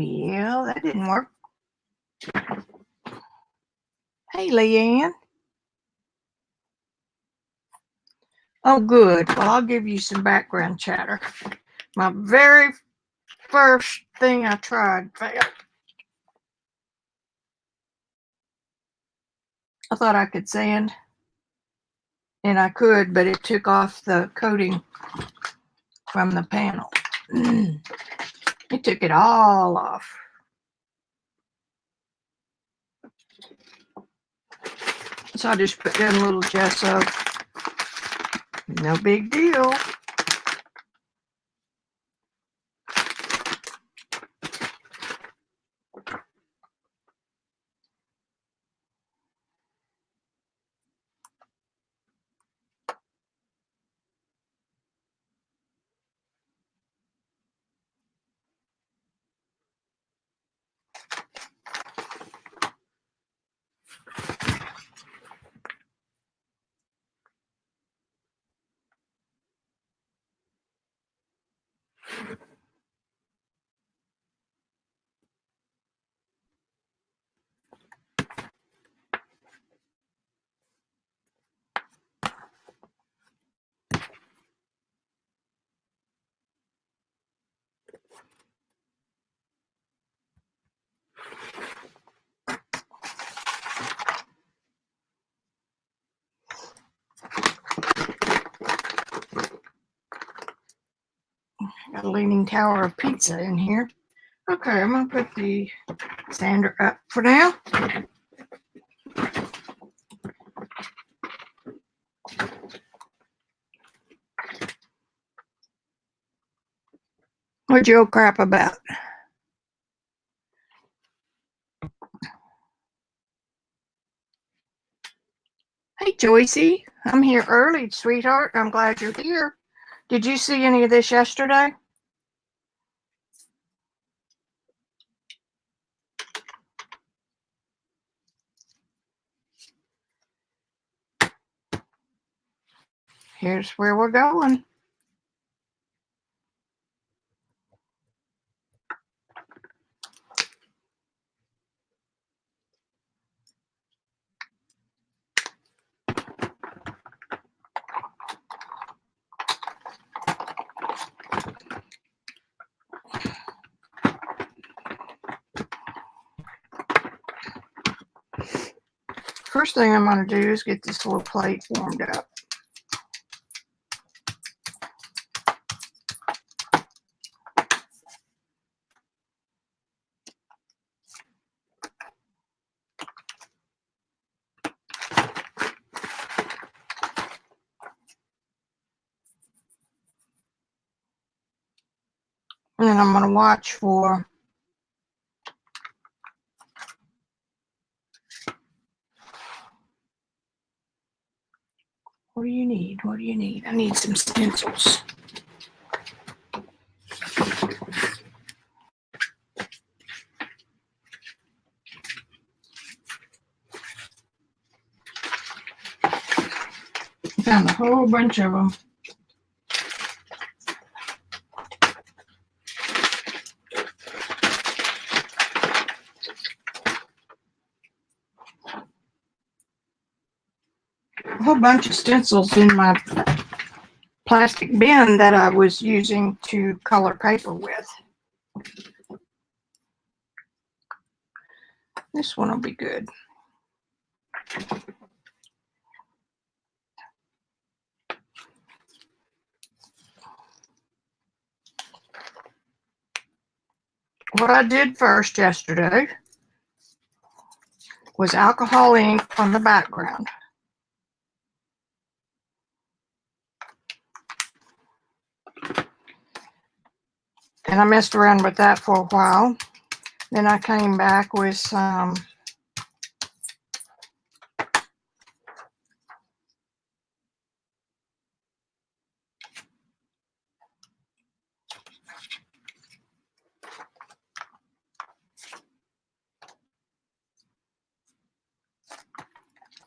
Well, that didn't work. Hey, Leanne. Oh, good. Well, I'll give you some background chatter. My very first thing I tried failed. I thought I could sand, and I could, but it took off the coating from the panel. It took it all off. So I just put down a little gesso. No big deal. Got a leaning tower of pizza in here. Okay, I'm going to put the sander up for now. What'd you old crap about? Hey, Joycey. I'm here early, sweetheart. I'm glad you're here. Did you see any of this yesterday? Here's where we're going. First thing I'm going to do is get this little plate warmed up. And then I'm going to watch for what do you need? What do you need? I need some stencils. Found a whole bunch of them. A whole bunch of stencils in my plastic bin that I was using to color paper with. This one will be good. What I did first yesterday was alcohol ink on the background. And I messed around with that for a while. Then I came back with some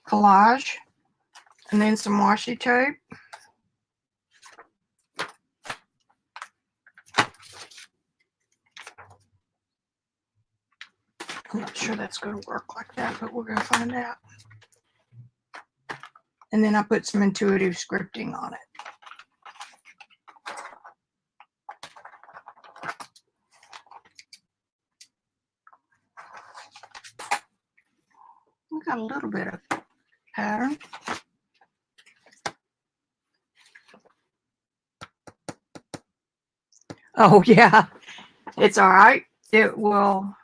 collage and then some washi tape. I'm not sure that's going to work like that, but we're going to find out. And then I put some intuitive scripting on it. We got a little bit of pattern. Oh yeah, it's all right. It will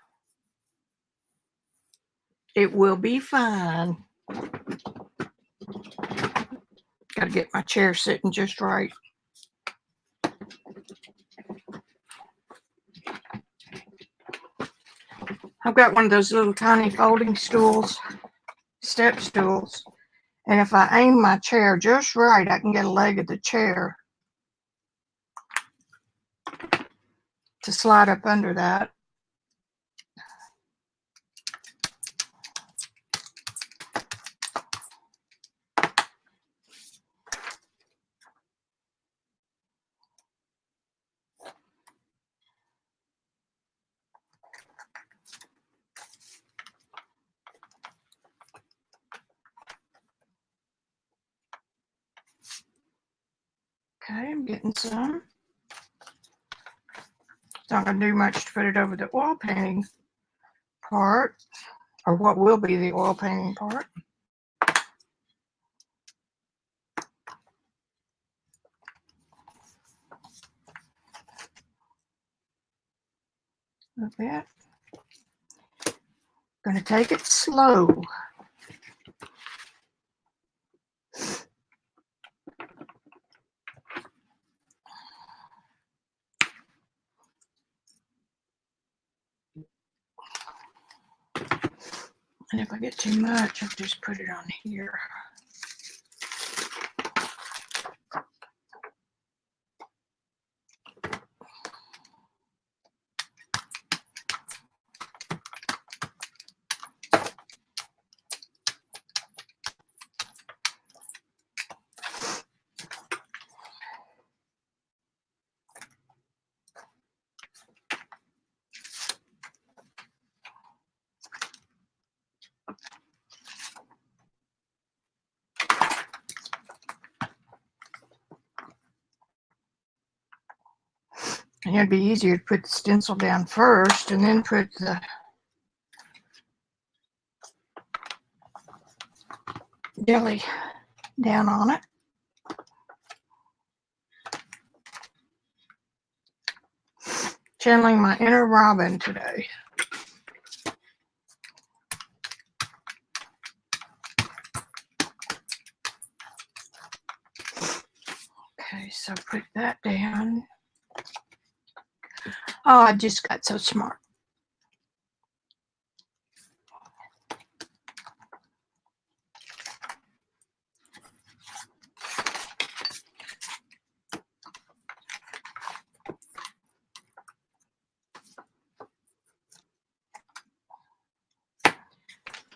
be fine. Got to get my chair sitting just right. I've got one of those little tiny folding stools, step stools. And if I aim my chair just right, I can get a leg of the chair to slide up under that. Okay, I'm getting some. It's not going to do much to put it over the oil painting part, or what will be the oil painting part. A bit. Going to take it slow. And if I get too much, I'll just put it on here. And it'd be easier to put the stencil down first and then put the jelly down on it. Channeling my inner Robin today. Okay, so put that down. Oh, I just got so smart.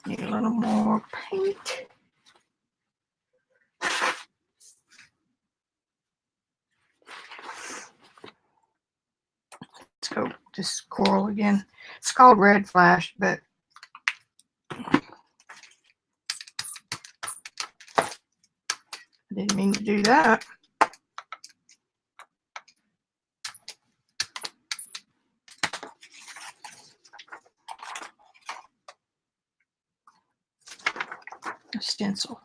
Need a little more paint. Let's go this coral again. It's called Red Flash, but I didn't mean to do that. A stencil.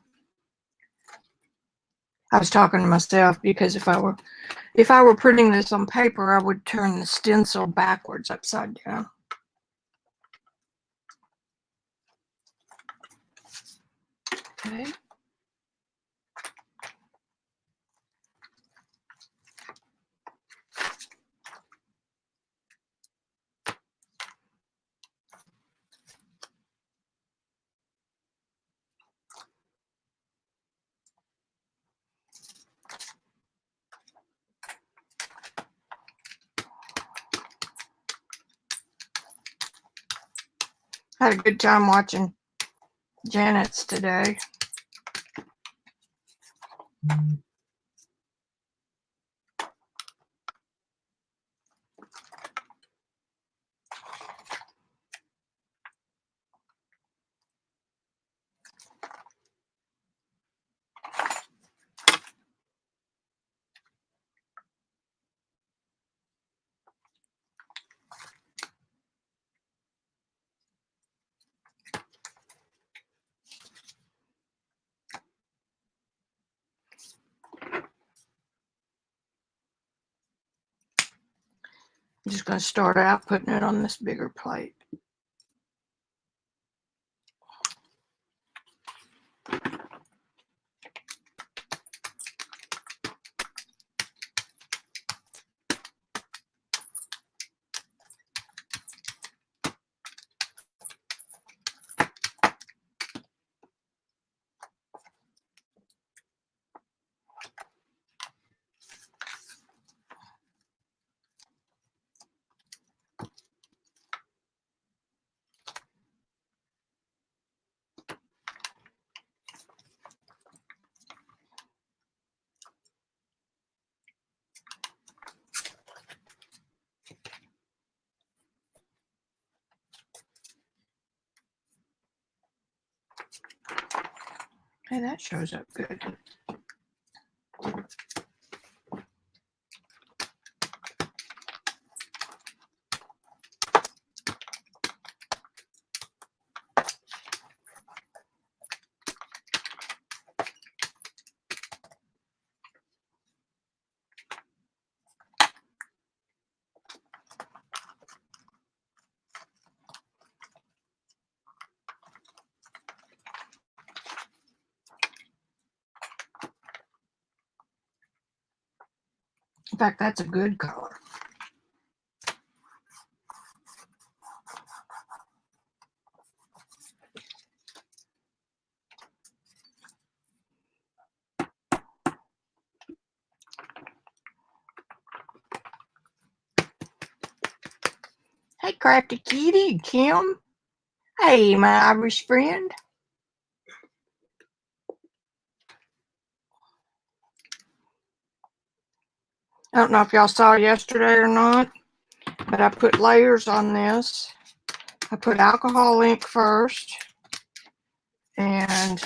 I was talking to myself because if I were printing this on paper, I would turn the stencil backwards, upside down. Okay. Had a good time watching Janet's today. I'm just going to start out putting it on this bigger plate. Hey, that shows up good. In fact, that's a good color. Hey, Crafty Kitty, Kim. Hey, my Irish friend. I don't know if y'all saw yesterday or not, but I put layers on this. I put alcohol ink first, and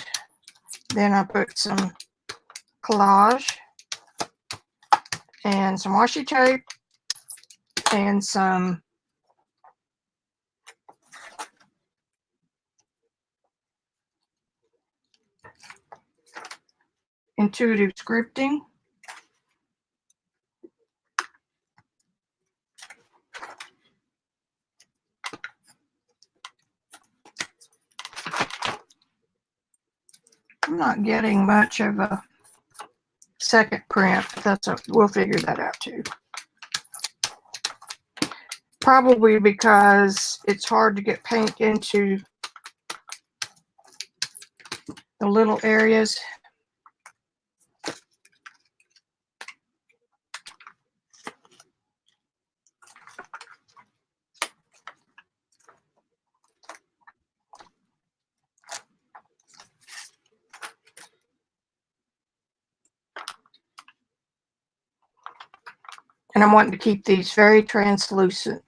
then I put some collage and some washi tape and some intuitive scripting. I'm not getting much of a second print. We'll figure that out too. Probably because it's hard to get paint into the little areas. And I'm wanting to keep these very translucent.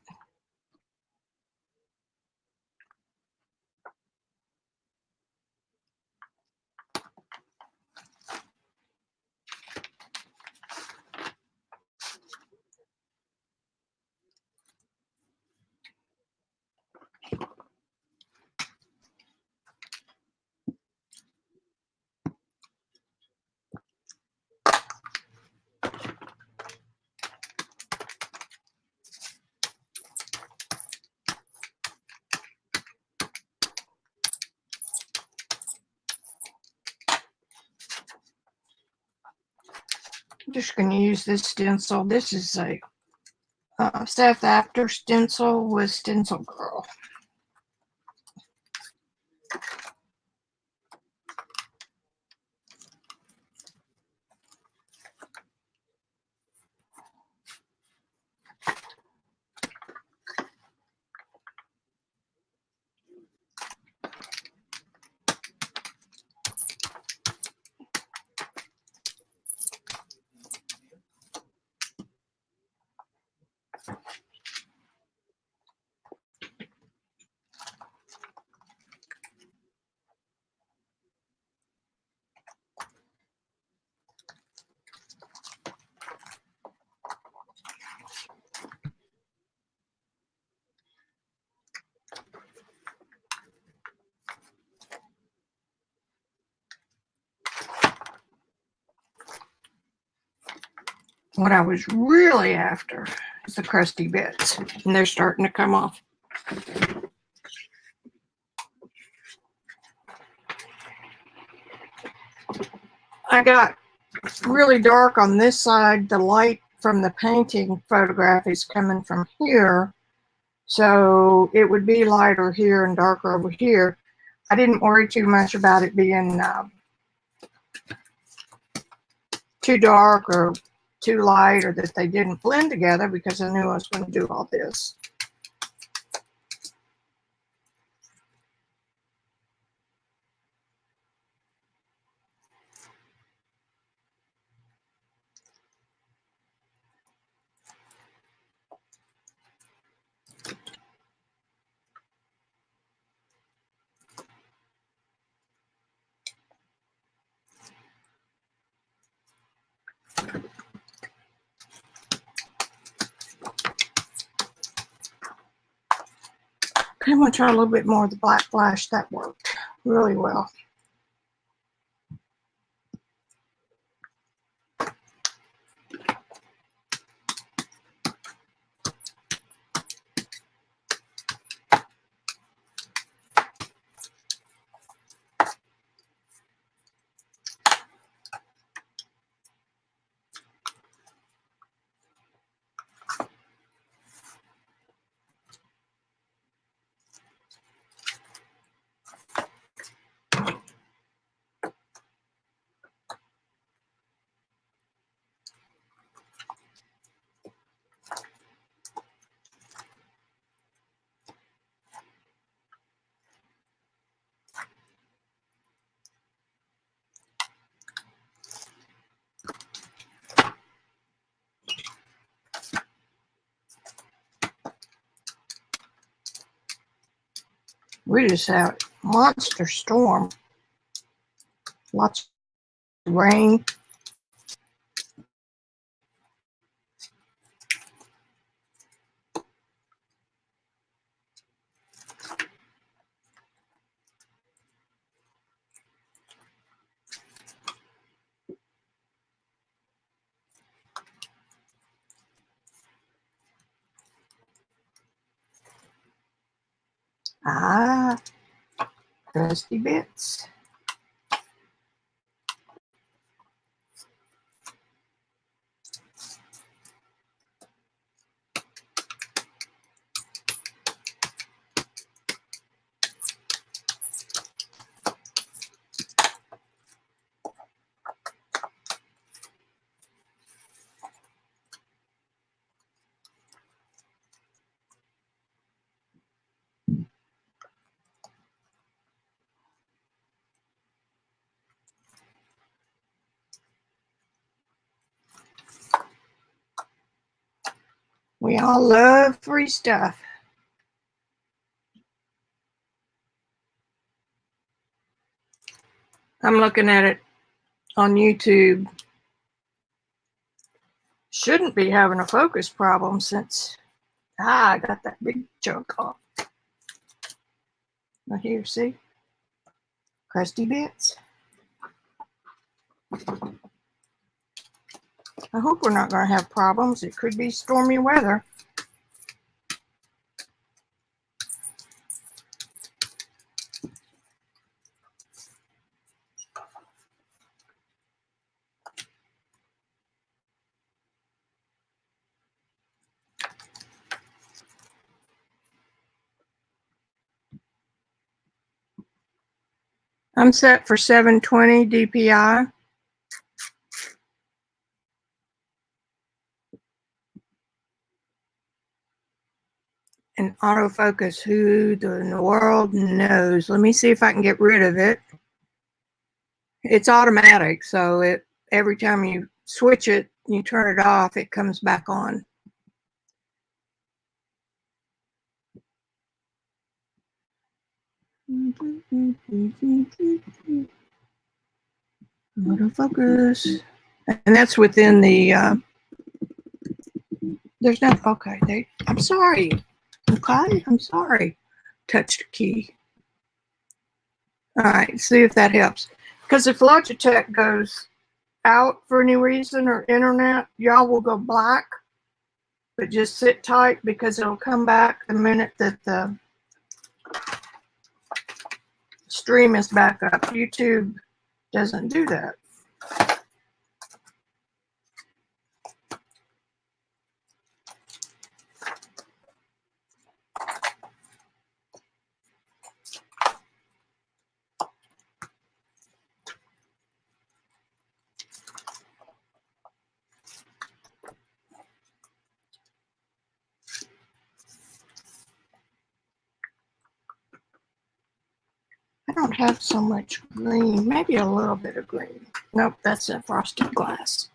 I'm just going to use this stencil. This is a Seth After stencil with Stencil Girl. What I was really after the crusty bits, and they're starting to come off. I got really dark on this side. The light from the painting photograph is coming from here, so it would be lighter here and darker over here. I didn't worry too much about it being too dark or too light, or that they didn't blend together, because I knew I was going to do all this. Okay, I'm going to try a little bit more of the black flash. That worked really well. We just had a monster storm. Lots of rain. Ah, crusty bits. We all love free stuff. I'm looking at it on YouTube. Shouldn't be having a focus problem since I got that big chunk off. Right here, see? Crusty bits. I hope we're not going to have problems. It could be stormy weather. I'm set for 720 DPI. And autofocus, who in the world knows? Let me see if I can get rid of it. It's automatic, so every time you switch it, you turn it off, it comes back on. Autofocus. And that's within the, there's no, okay, I'm sorry. Okay, I'm sorry. Touched a key. All right, see if that helps. Because if Logitech goes out for any reason or internet, y'all will go black. but just sit tight because it'll come back the minute that the stream is back up. YouTube doesn't do that. I don't have so much green, maybe a little bit of green. Nope, that's a frosted glass.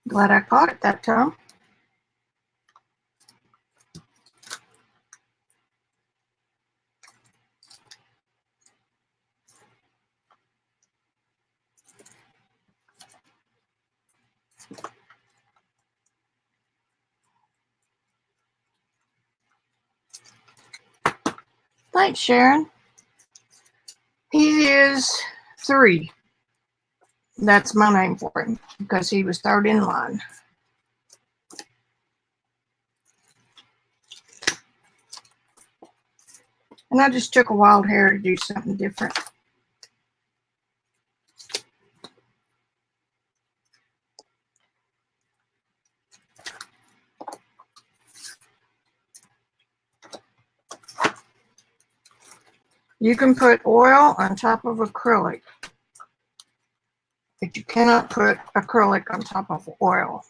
Glad I caught it that time. Thanks, Sharon. He is 3. That's my name for him because he was 3rd in line. And I just took a wild hair to do something different. You can put oil on top of acrylic, but you cannot put acrylic on top of oil.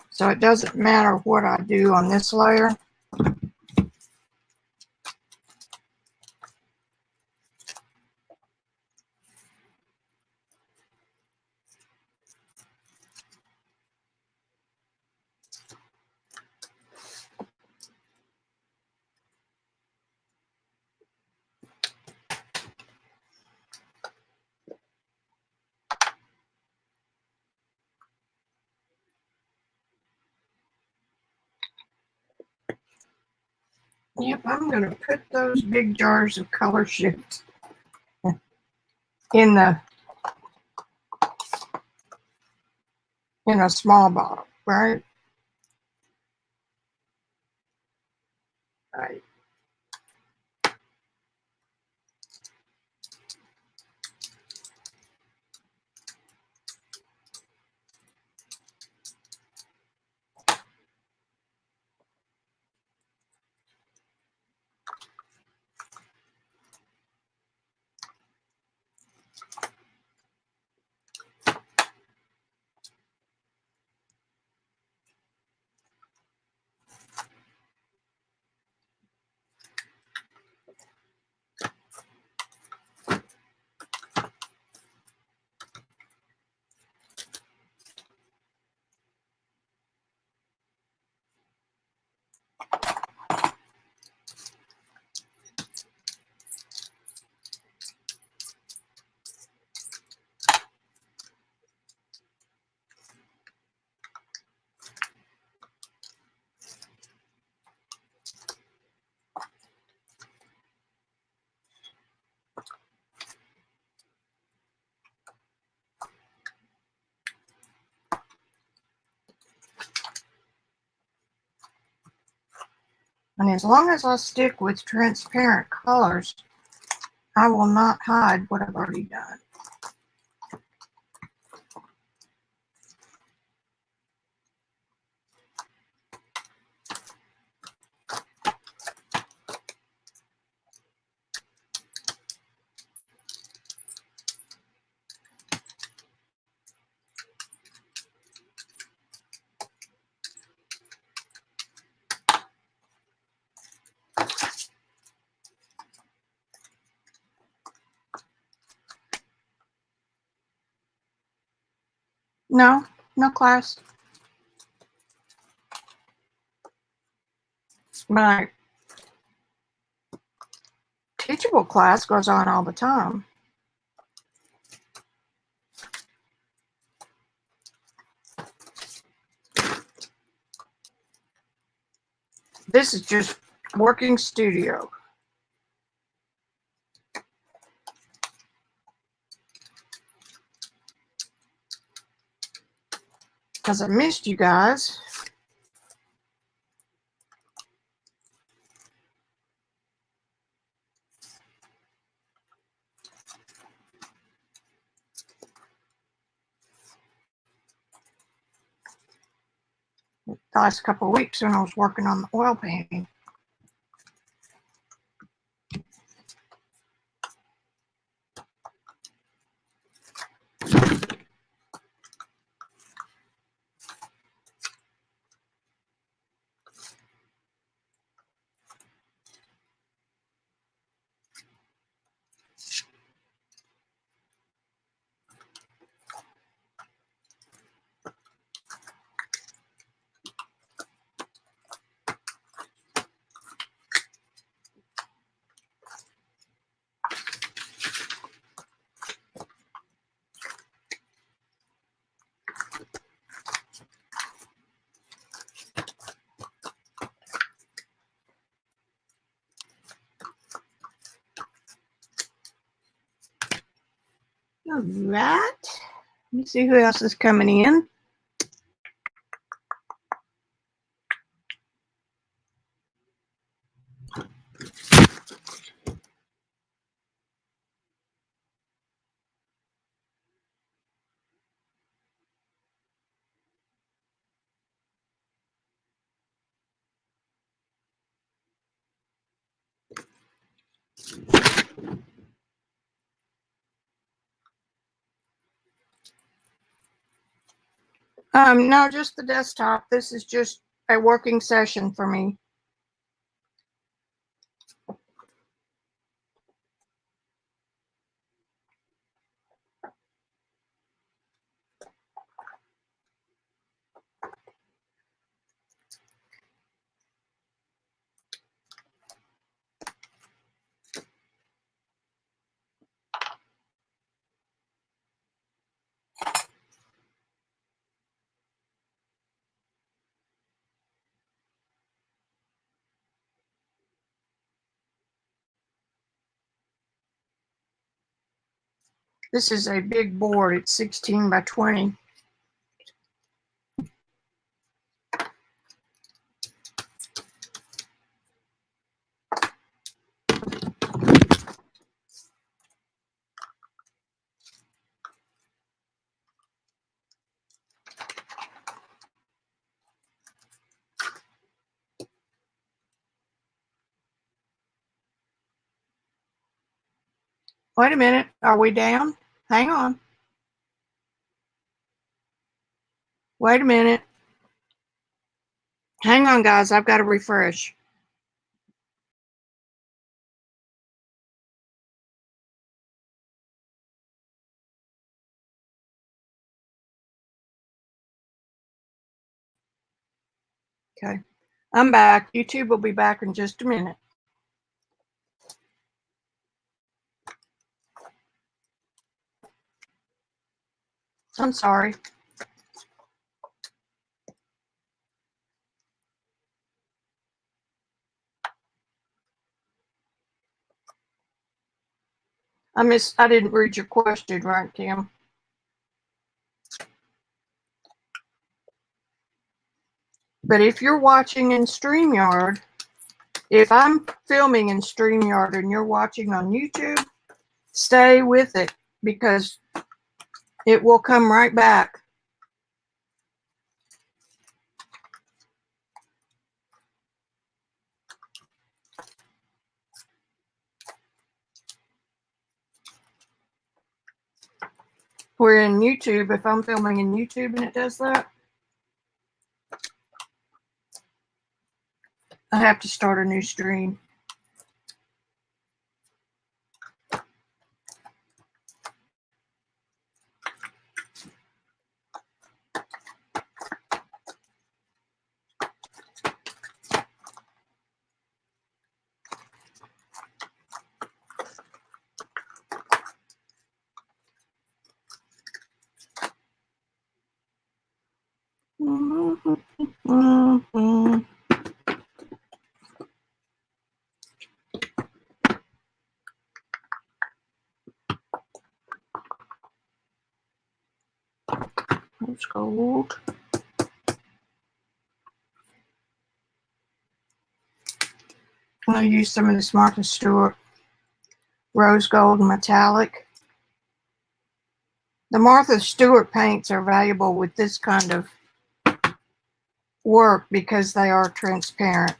So it doesn't matter what I do on this layer. Yep, I'm going to put those big jars of color shift in a small bottle, right? Right. And as long as I stick with transparent colors, I will not hide what I've already done. No, no class. My teachable class goes on all the time. This is just working studio. Because I missed you guys. The last couple of weeks when I was working on the oil painting. All right. Let me see who else is coming in. No, just the desktop. This is just a working session for me. This is a big board. It's 16 by 20. Wait a minute. Are we down? Hang on. Wait a minute. Hang on, guys. I've got to refresh. Okay. I'm back. YouTube will be back in just a minute. I'm sorry. I didn't read your question right, Kim. But if you're watching in StreamYard, if I'm filming in StreamYard and you're watching on YouTube, stay with it because it will come right back. We're in YouTube. If I'm filming in YouTube and it does that, I have to start a new stream. Rose gold. I'm going to use some of this Martha Stewart rose gold metallic. The Martha Stewart paints are valuable with this kind of work because they are transparent.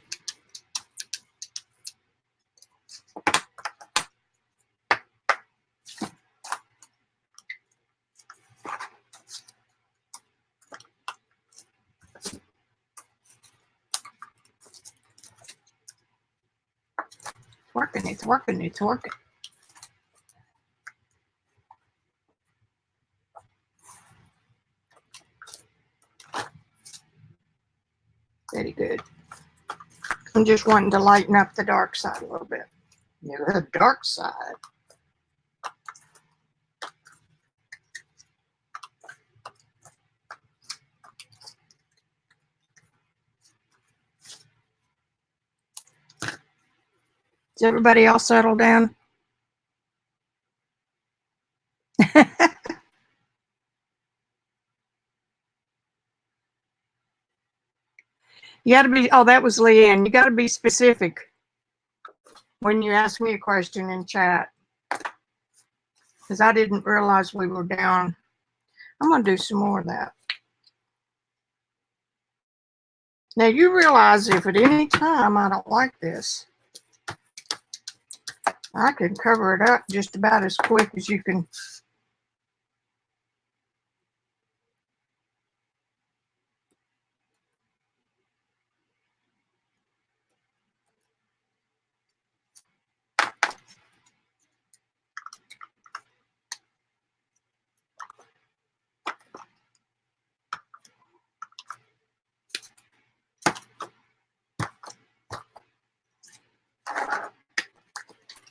It's working. Very good. I'm just wanting to lighten up the dark side a little bit. The dark side. Is everybody all settled down? You got to be, oh, that was Leanne. You got to be specific when you ask me a question in chat, because I didn't realize we were down. I'm going to do some more of that. Now, you realize if at any time I don't like this, I can cover it up just about as quick as you can.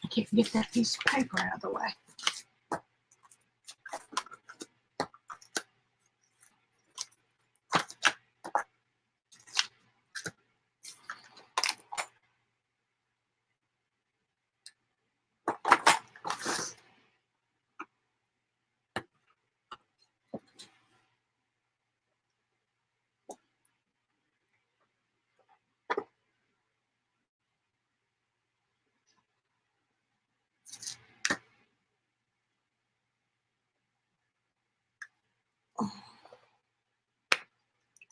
I can't get that piece of paper out of the way.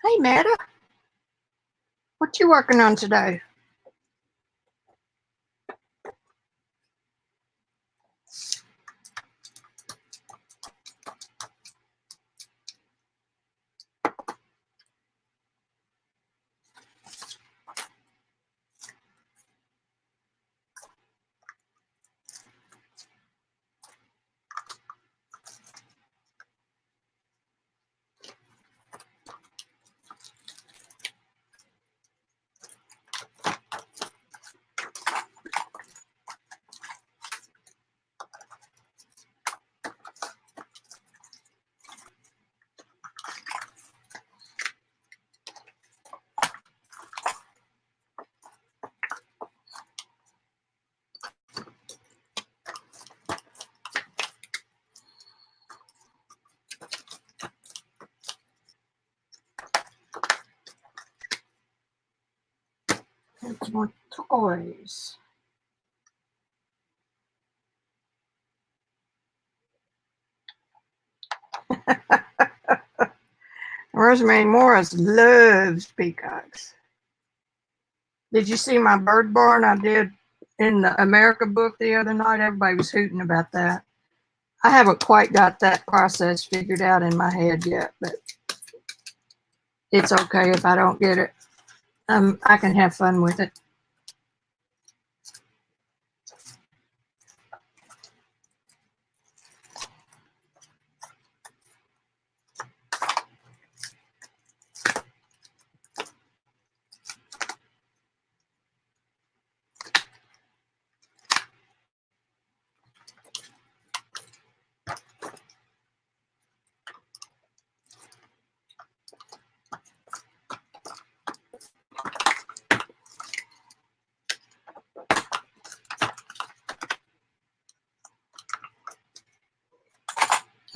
Hey, Meta, what you working on today? Some more toys. Rosemary Morris loves peacocks. Did you see my bird barn I did in the America book the other night? Everybody was hooting about that. I haven't quite got that process figured out in my head yet, but it's okay if I don't get it. I can have fun with it.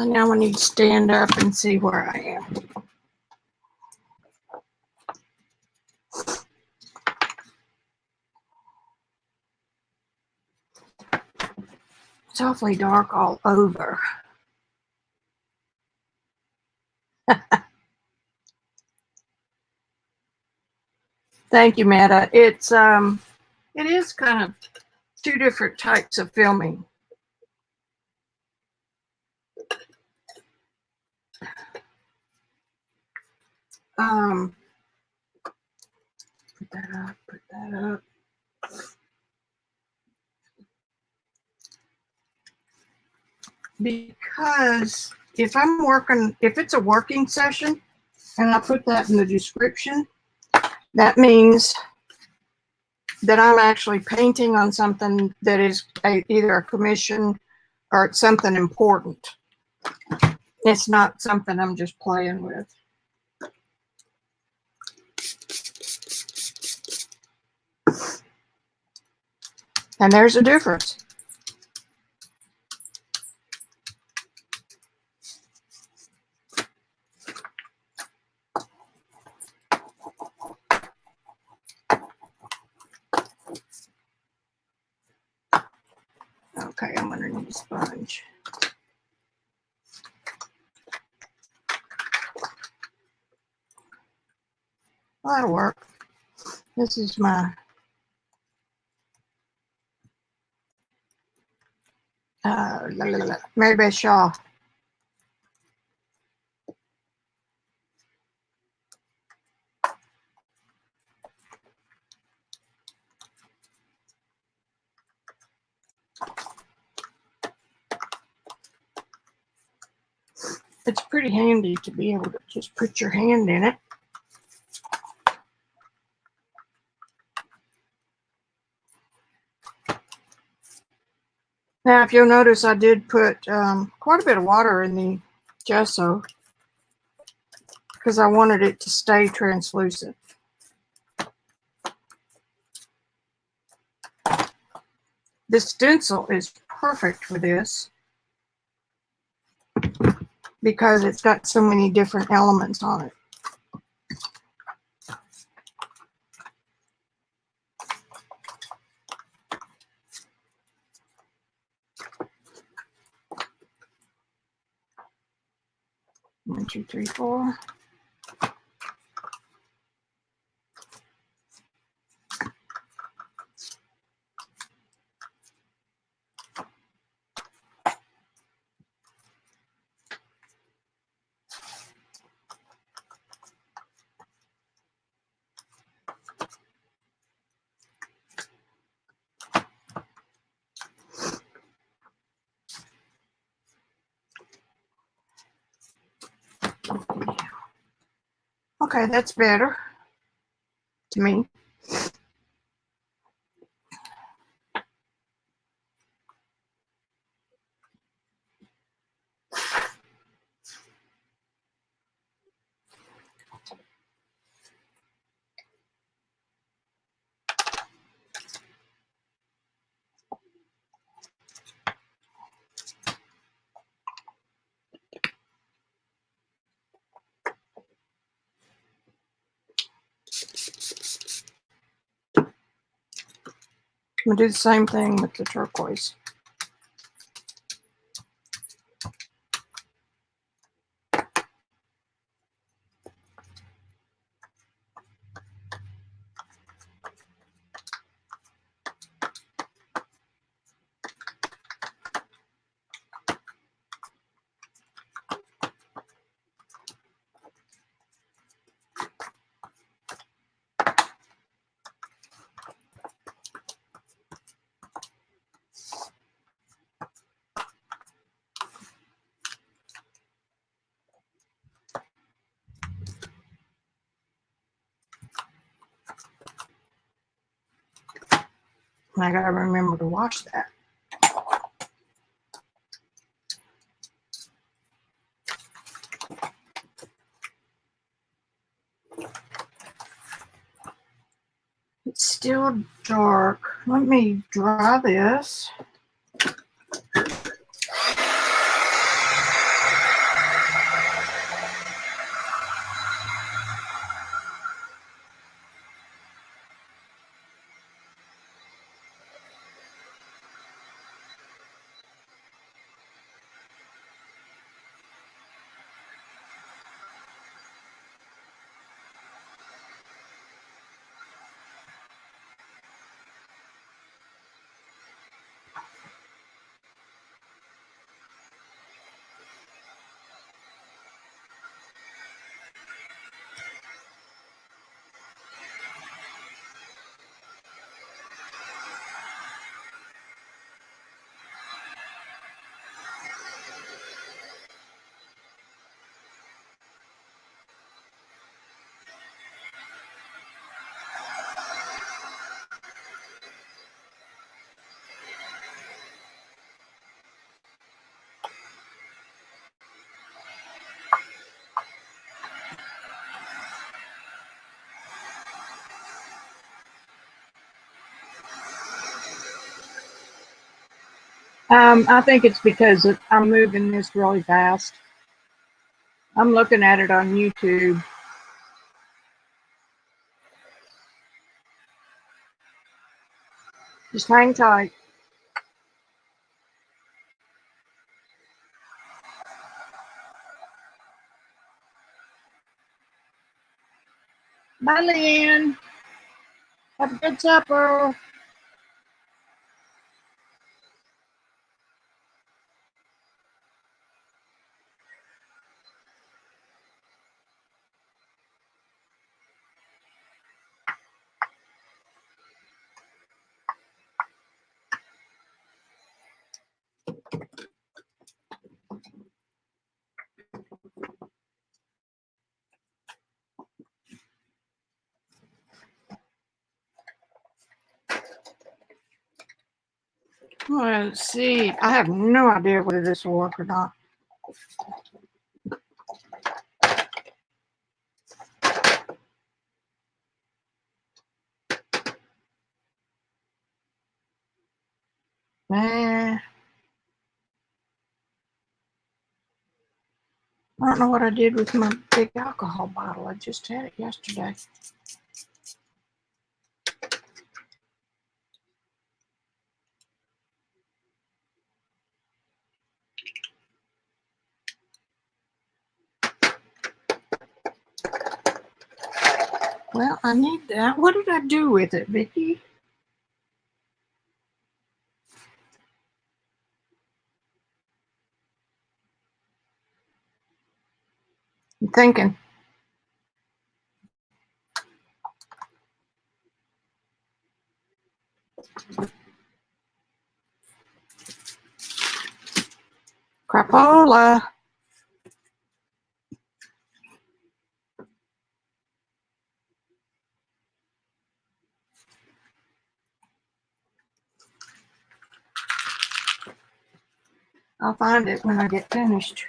So now I need to stand up and see where I am. It's awfully dark all over. Thank you, Meta. It is kind of two different types of filming. Put that up. Because if it's a working session, and I put that in the description, that means that I'm actually painting on something that is either a commission or it's something important. It's not something I'm just playing with. And there's a difference. Okay, I'm gonna need a sponge. Well, that'll work. This is my Mary Beth Shaw. It's pretty handy to be able to just put your hand in it. Now, if you'll notice, I did put quite a bit of water in the gesso because I wanted it to stay translucent. This stencil is perfect for this because it's got so many different elements on it. One, two, three, four. Okay, that's better to me. I'm going to do the same thing with the turquoise. And I got to remember to wash that. It's still dark. Let me dry this. I think it's because I'm moving this really fast. I'm looking at it on YouTube. Just hang tight. Bye, Lynn. Have a good supper. Let's see. I have no idea whether this will work or not. I don't know what I did with my big alcohol bottle. I just had it yesterday. Well, I need that. What did I do with it, Vicki? I'm thinking. Crapola. I'll find it when I get finished.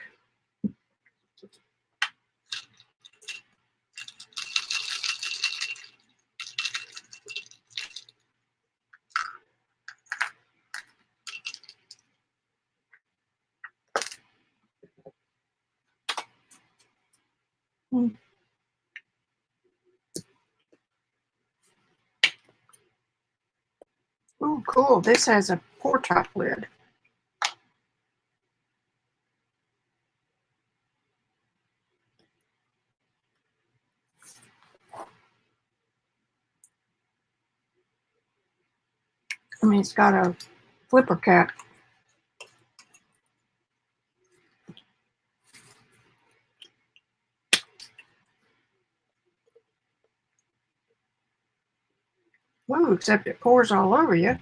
Oh, cool. This has a pour top lid. I mean, it's got a flipper cap. Woo, except it pours all over you.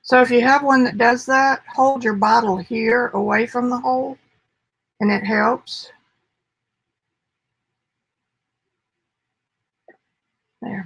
So if you have one that does that, hold your bottle here away from the hole, and it helps. There.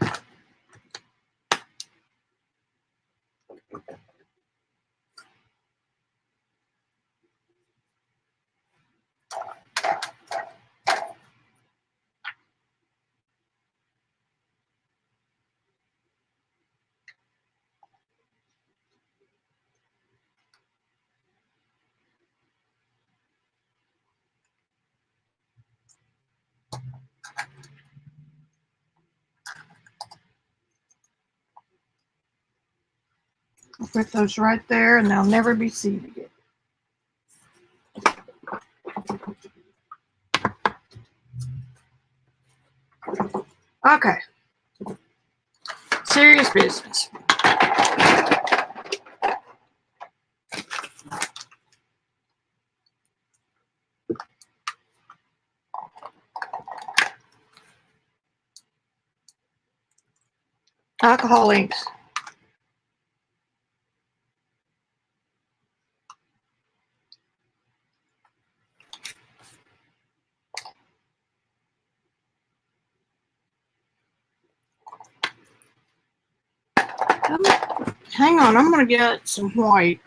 I'll put those right there, and they'll never be seen again. Okay. Serious business. Alcohol inks. Hang on, I'm going to get some white.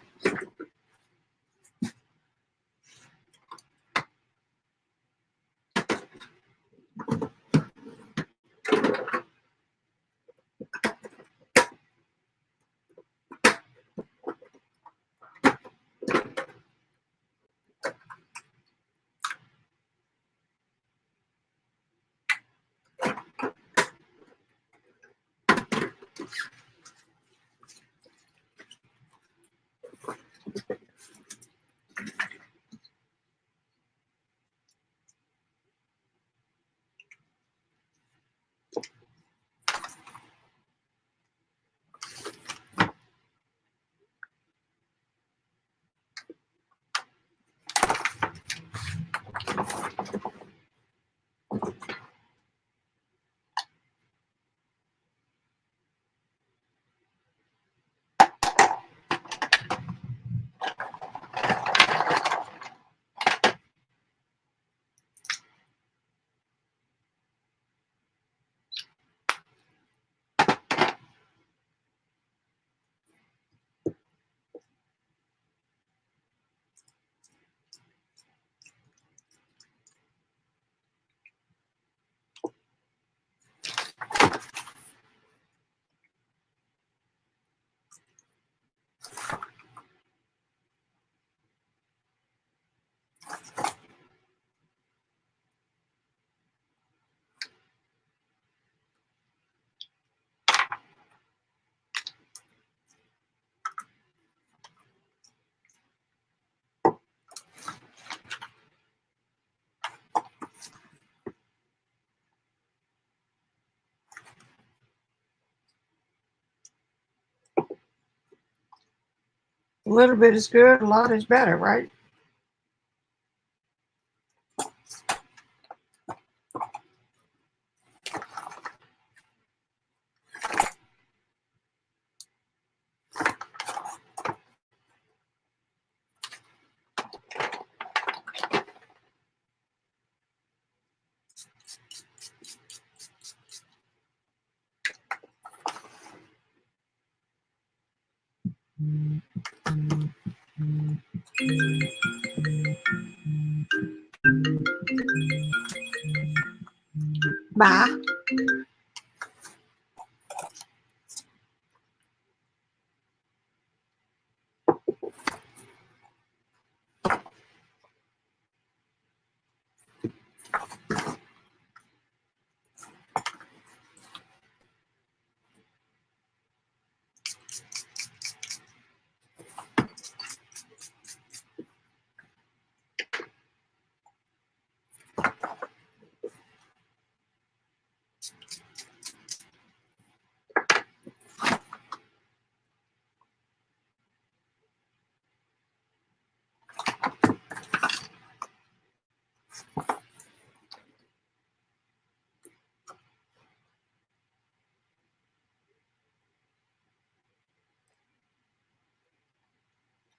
A little bit is good, a lot is better, right? Bye.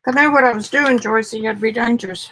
If I knew what I was doing, Joycey, it'd be dangerous.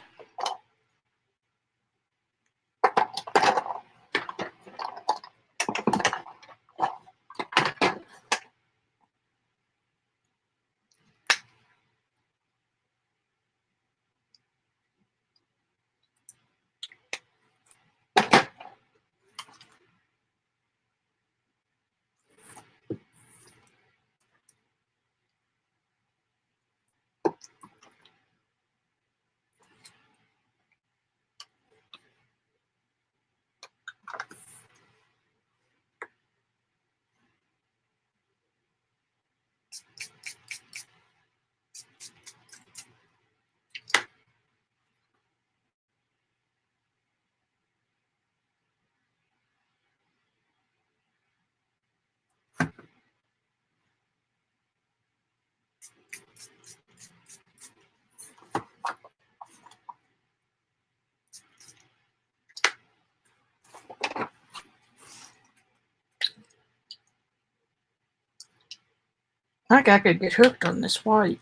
I think I could get hooked on this white.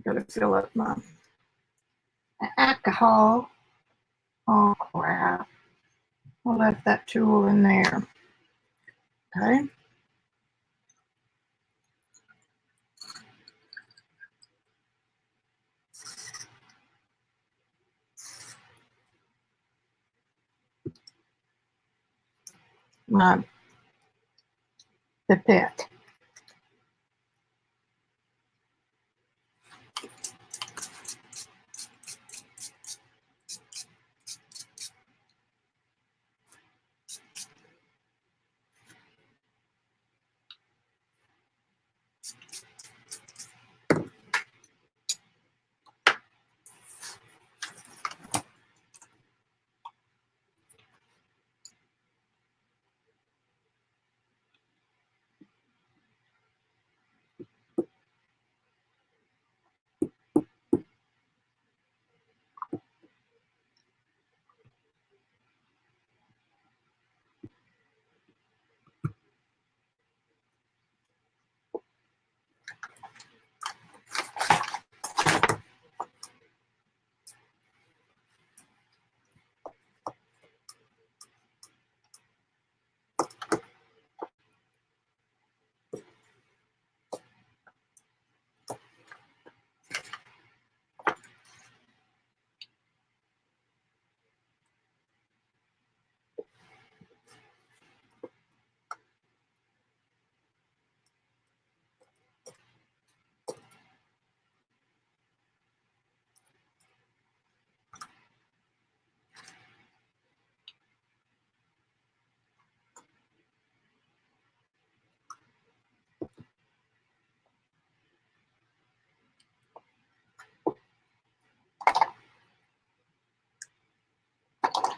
Gotta fill up my alcohol. Oh crap. I left that tool in there. Okay. My pipette.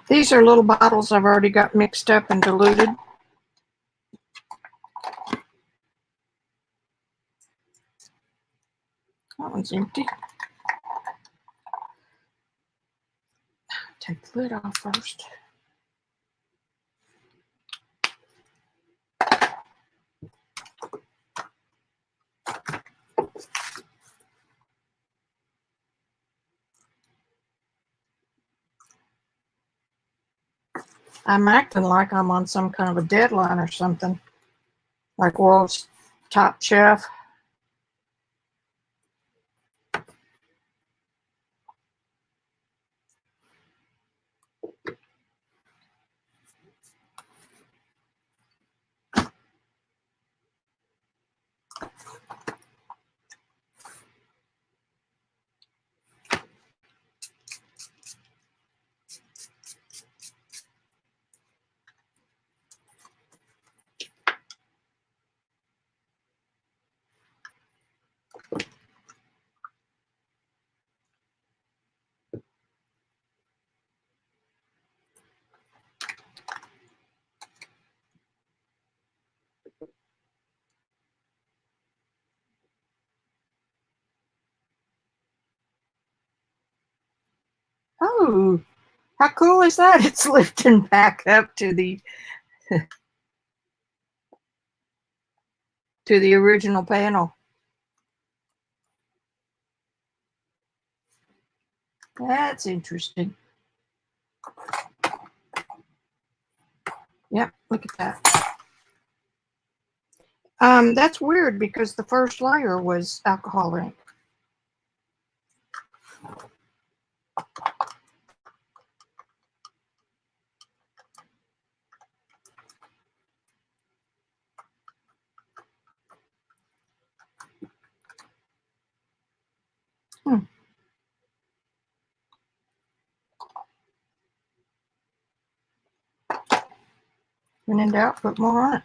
These are little bottles I've already got mixed up and diluted. That one's empty. Take the lid off first. I'm acting like I'm on some kind of a deadline or something, like World's Top Chef. Oh, how cool is that? It's lifting back up to the original panel. That's interesting. Yep, look at that. That's weird because the first layer was alcohol ink. When in doubt, put more on it.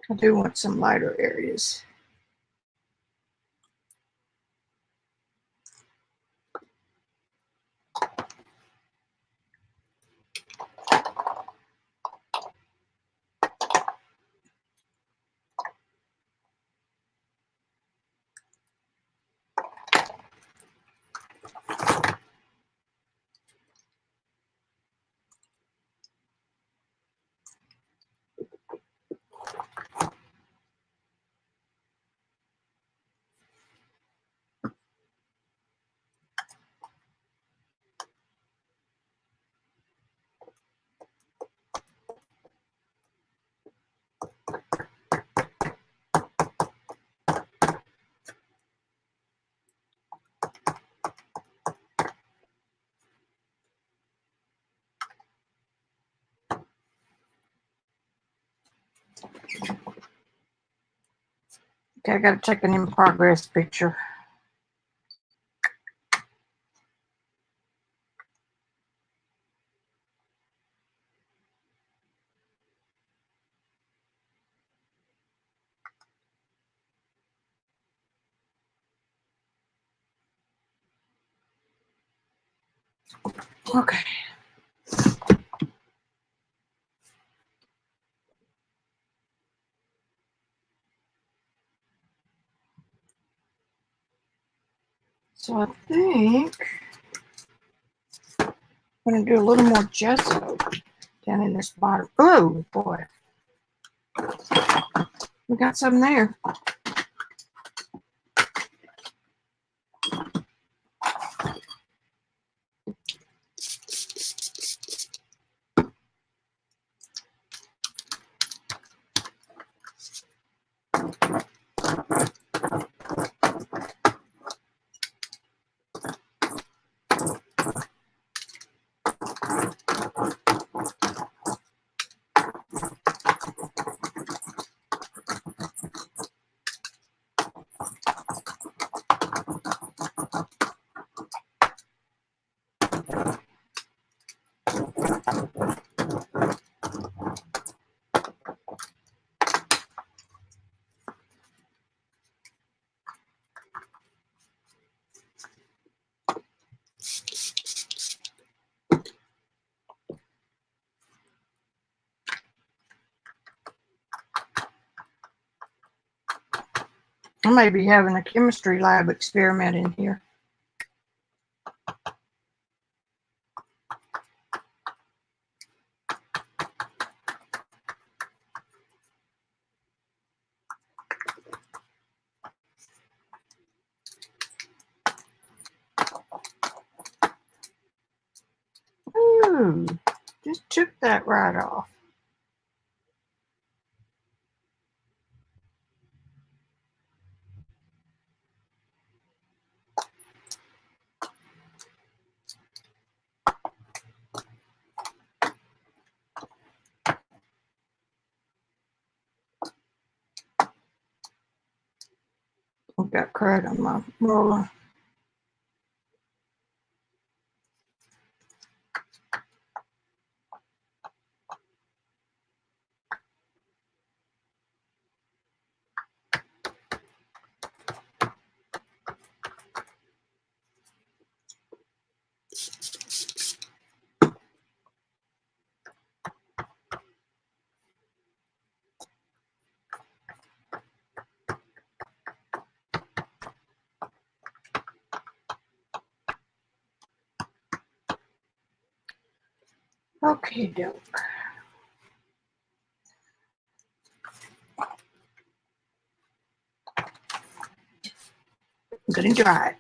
I do want some lighter areas. Okay, I gotta take an in progress picture. Okay. So I think I'm gonna do a little more gesso down in this bottom. Oh boy, we got some there. I may be having a chemistry lab experiment in here. Ooh, just took that right off. I've got crud on my roller. Okay, doke. Good and dry.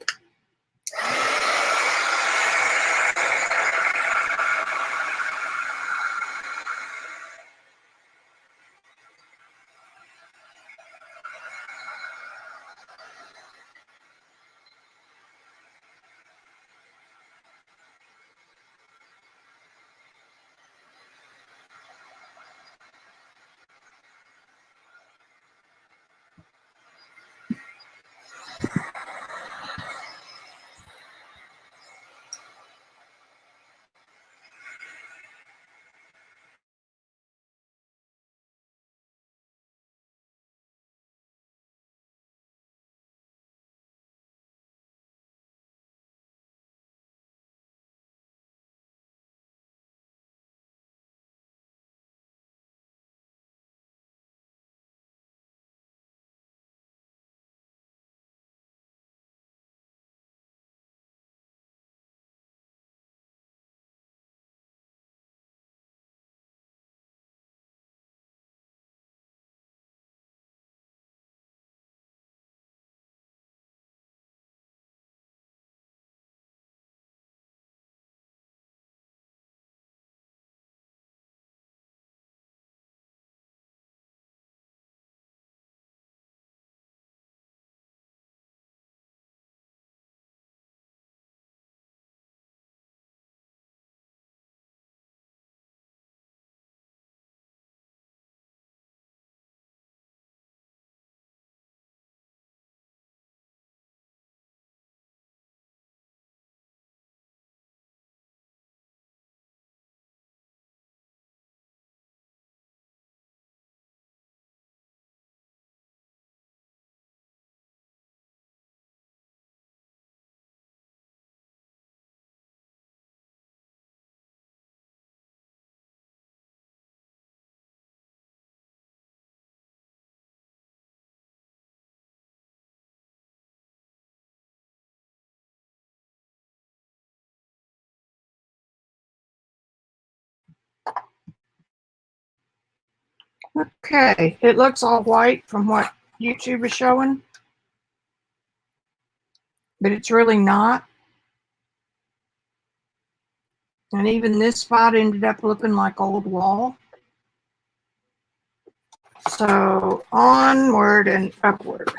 Okay, it looks all white from what YouTube is showing, but it's really not. And even this spot ended up looking like old wall. So onward and upward.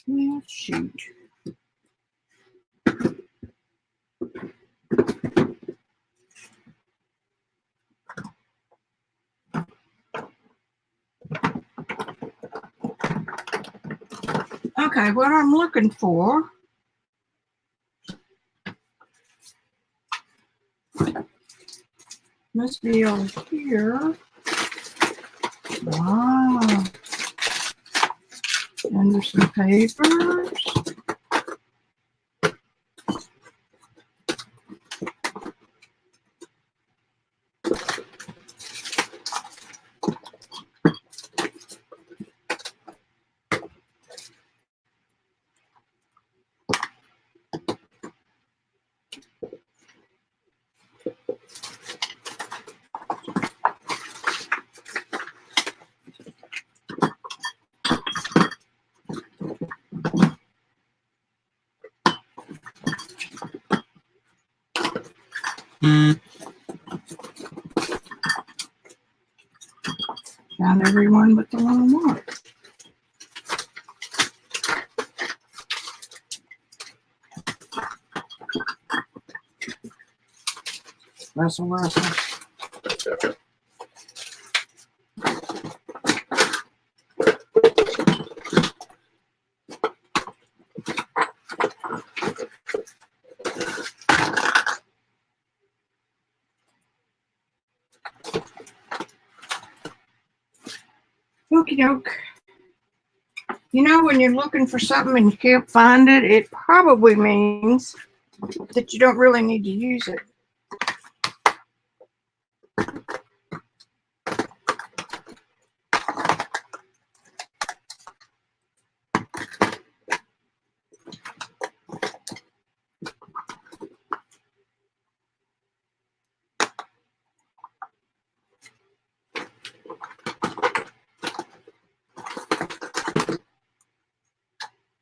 Yeah, shoot. Okay, what I'm looking for must be over here. Wow. Under some papers. Found everyone but the wrong one. Russell, Russell. Okie doke. You know, when you're looking for something and you can't find it, it probably means that you don't really need to use it.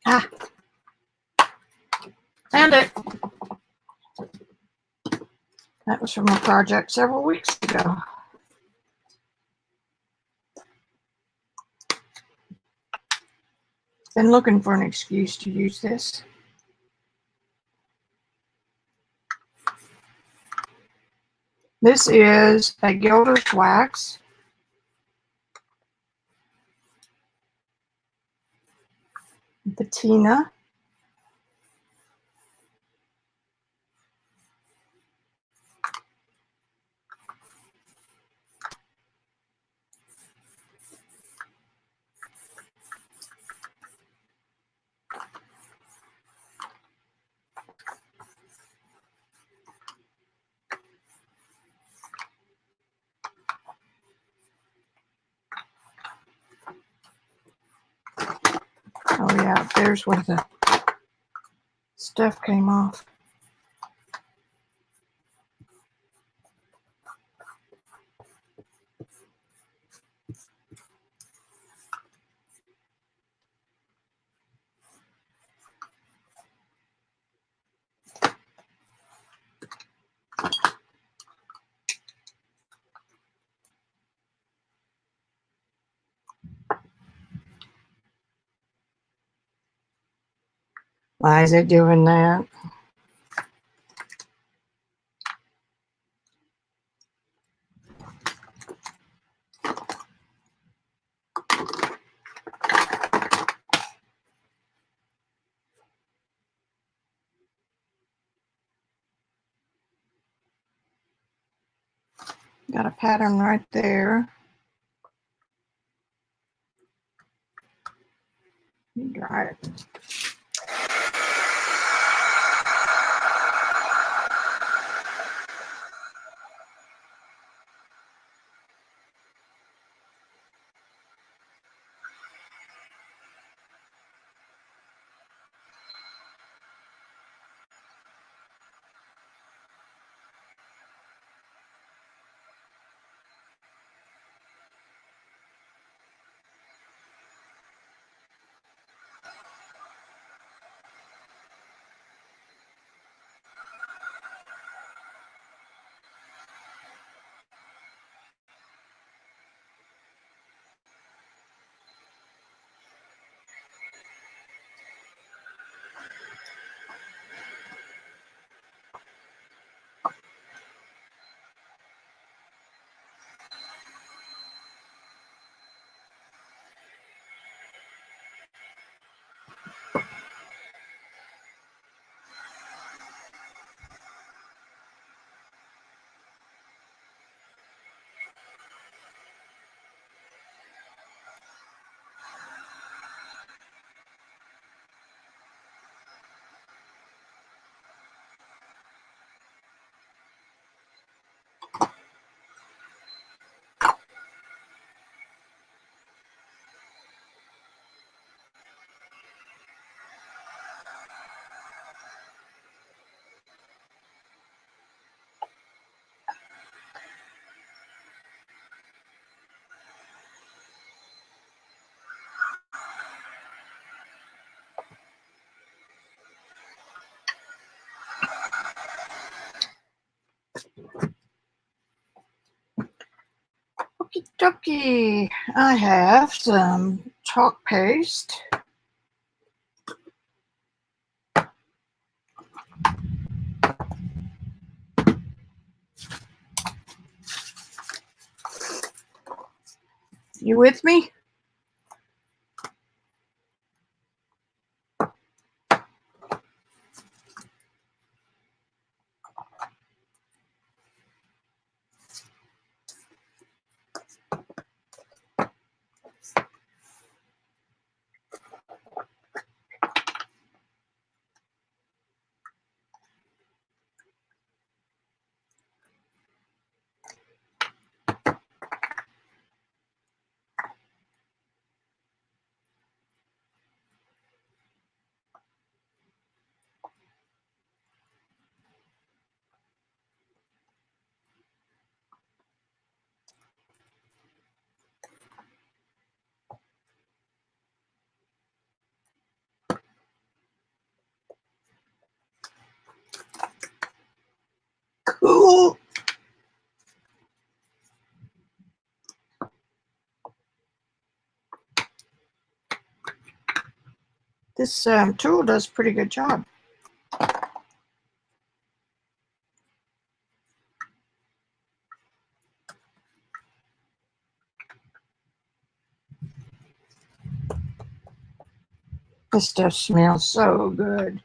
Ah, found it. That was from a project several weeks ago. Been looking for an excuse to use this. This is a gilder's wax. Patina. Oh yeah, there's where the stuff came off. Why is it doing that? Got a pattern right there. Dry it. Okie dokie. I have some chalk paste. You with me? Cool. This tool does a pretty good job. This stuff smells so good.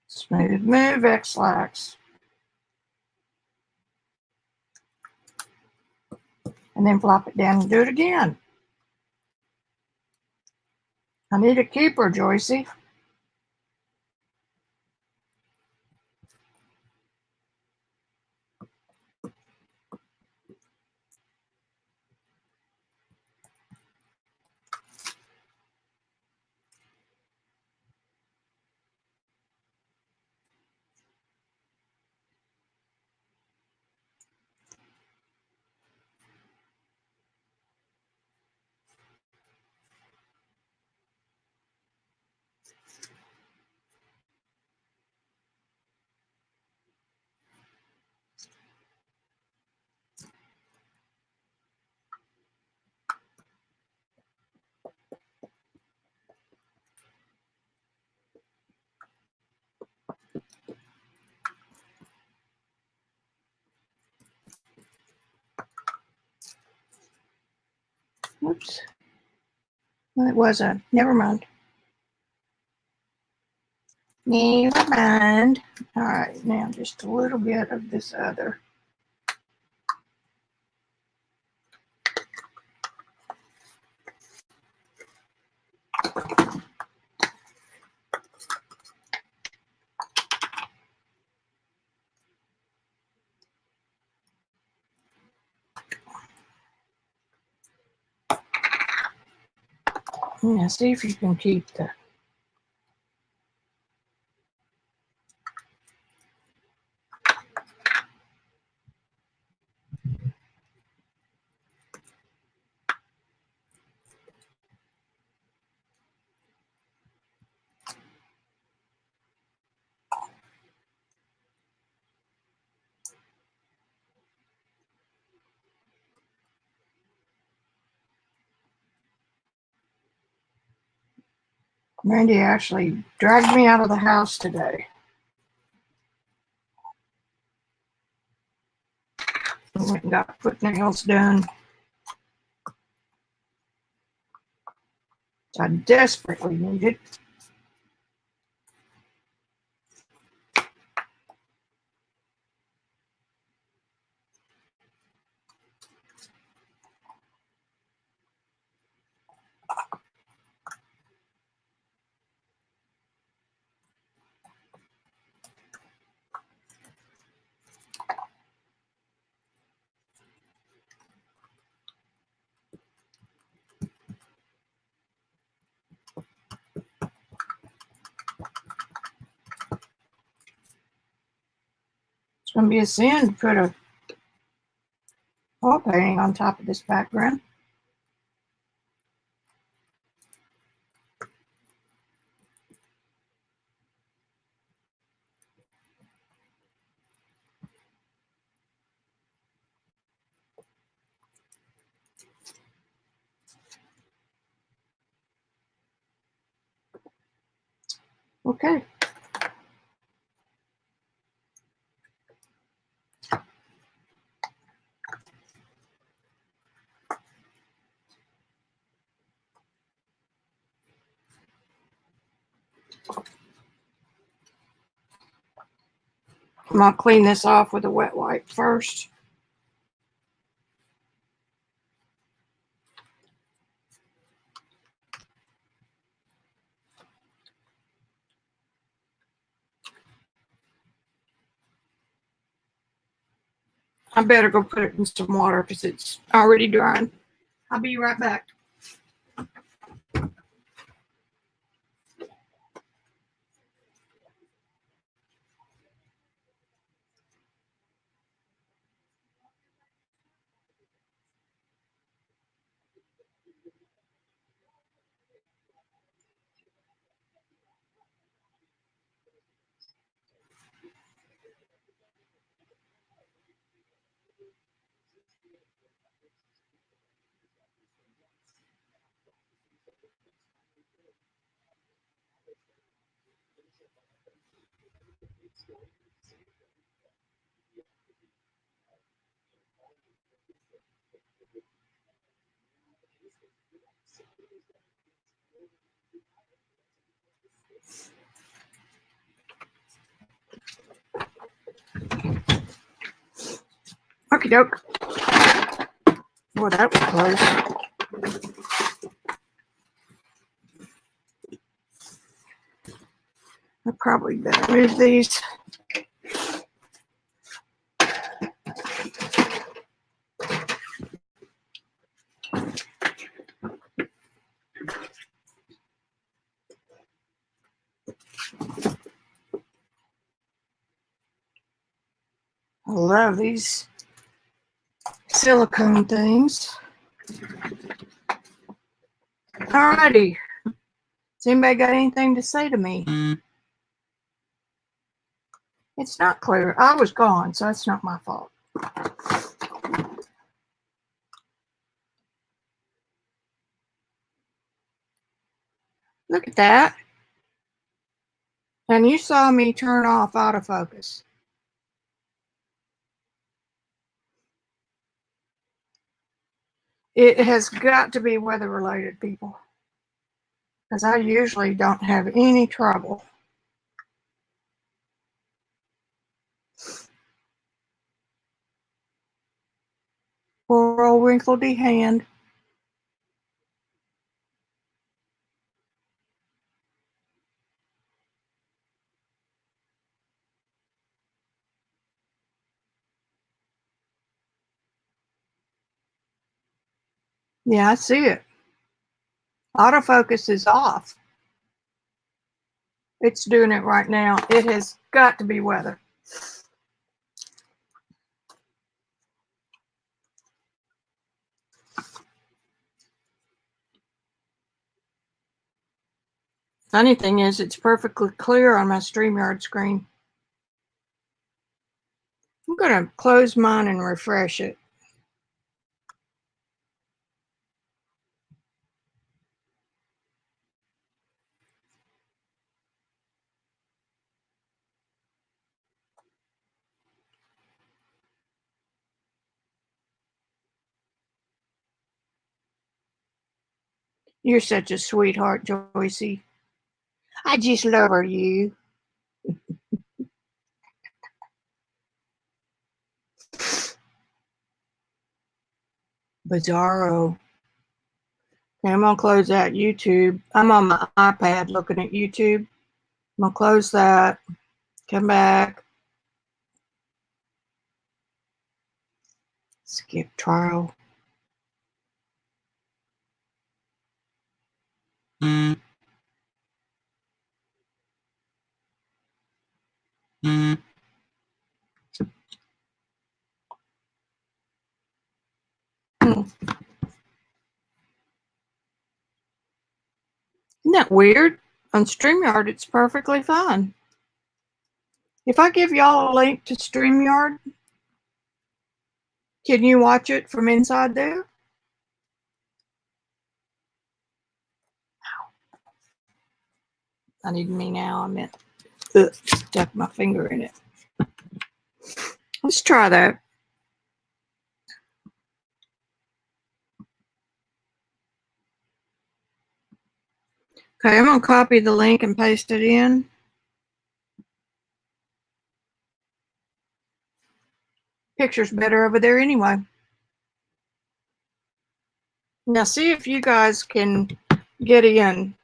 Smooth move, X-Lax. and then flop it down and do it again. I need a keeper, Joycey. Oops. Well, it wasn't. Never mind. Never mind. All right, now just a little bit of this other. Now see if you can keep the Randy actually dragged me out of the house today. I went and got foot nails done. I desperately need it. It's going to be a sin to put a wall painting on top of this background. Okay. I'm going to clean this off with a wet wipe first. I better go put it in some water because it's already drying. I'll be right back. Okie doke. Well, that was close. I probably better move these. I love these silicone things. Alrighty. Has anybody got anything to say to me? It's not clear. I was gone, so it's not my fault. Look at that. And you saw me turn off autofocus. It has got to be weather related, people, because I usually don't have any trouble. Poor old wrinkledy hand. Yeah, I see it. Autofocus is off. It's doing it right now. It has got to be weather. Funny thing is, it's perfectly clear on my StreamYard screen. I'm going to close mine and refresh it. You're such a sweetheart, Joycey. I just love her, you. Bizarro. Okay, I'm going to close out YouTube. I'm on my iPad looking at YouTube. I'm going to close that. Come back. Skip trial. Isn't that weird? On StreamYard, it's perfectly fine. If I give y'all a link to StreamYard, can you watch it from inside there? I didn't mean now, I meant stuck my finger in it. Let's try that. Okay, I'm going to copy the link and paste it in. Picture's better over there anyway. Now see if you guys can get in.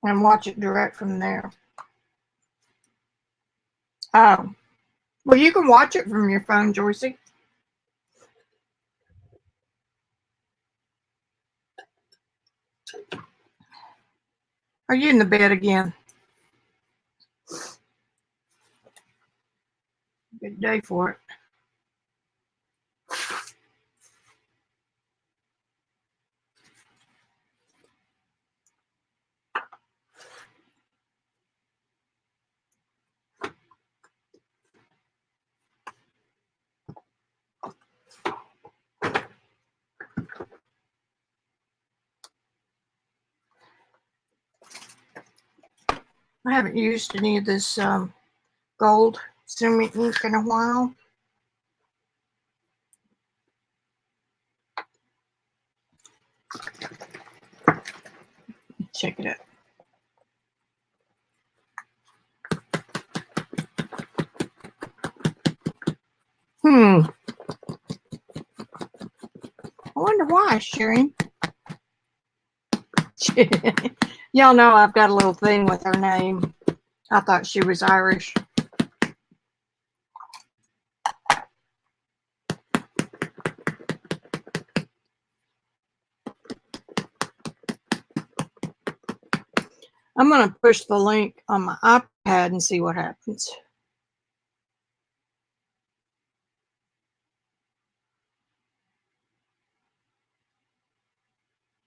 And watch it direct from there. Oh. Well, you can watch it from your phone, Joycey. Are you in the bed again? Good day for it. I haven't used any of this gold semi ink in a while. Check it out. I wonder why, Sharon. Y'all know I've got a little thing with her name. I thought she was Irish. I'm going to push the link on my iPad and see what happens.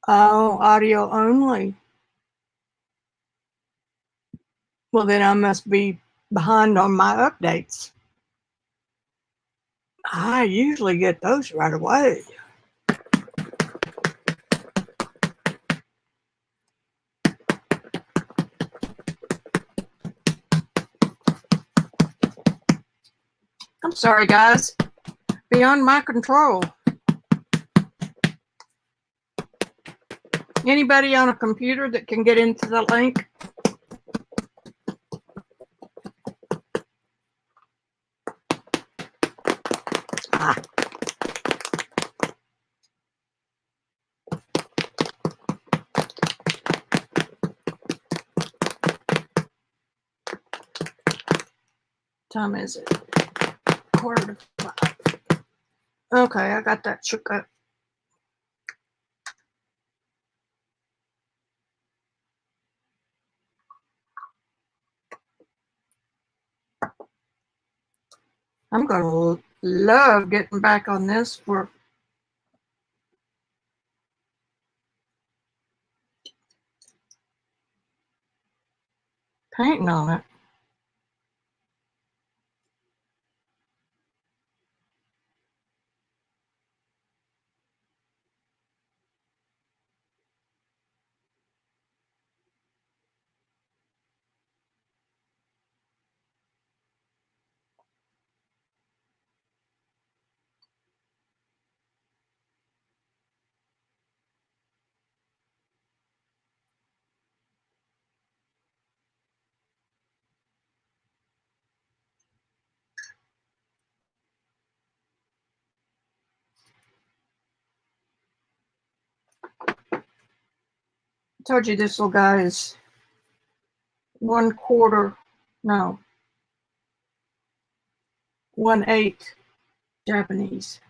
Oh, audio only. Well, then I must be behind on my updates. I usually get those right away. I'm sorry, guys. Beyond my control. Anybody on a computer that can get into the link? Ah. Time is it? 4:45. Okay, I got that shook up. I'm going to love getting back on this for painting on it. I told you this little guy is 1/4, no, 1/8 Japanese.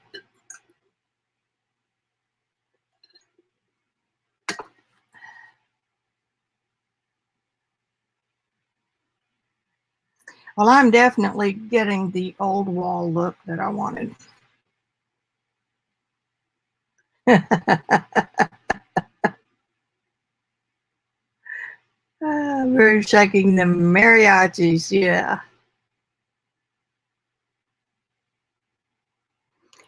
Well, I'm definitely getting the old wall look that I wanted. We're shaking the mariachis, yeah.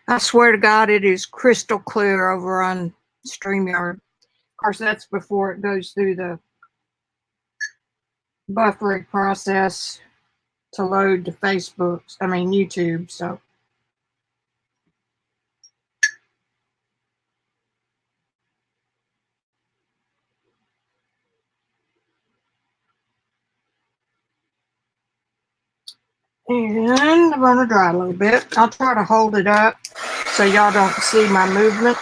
I swear to God, it is crystal clear over on StreamYard. Of course, that's before it goes through the buffering process to load to YouTube. So, and I'm gonna dry a little bit. I'll try to hold it up so y'all don't see my movement.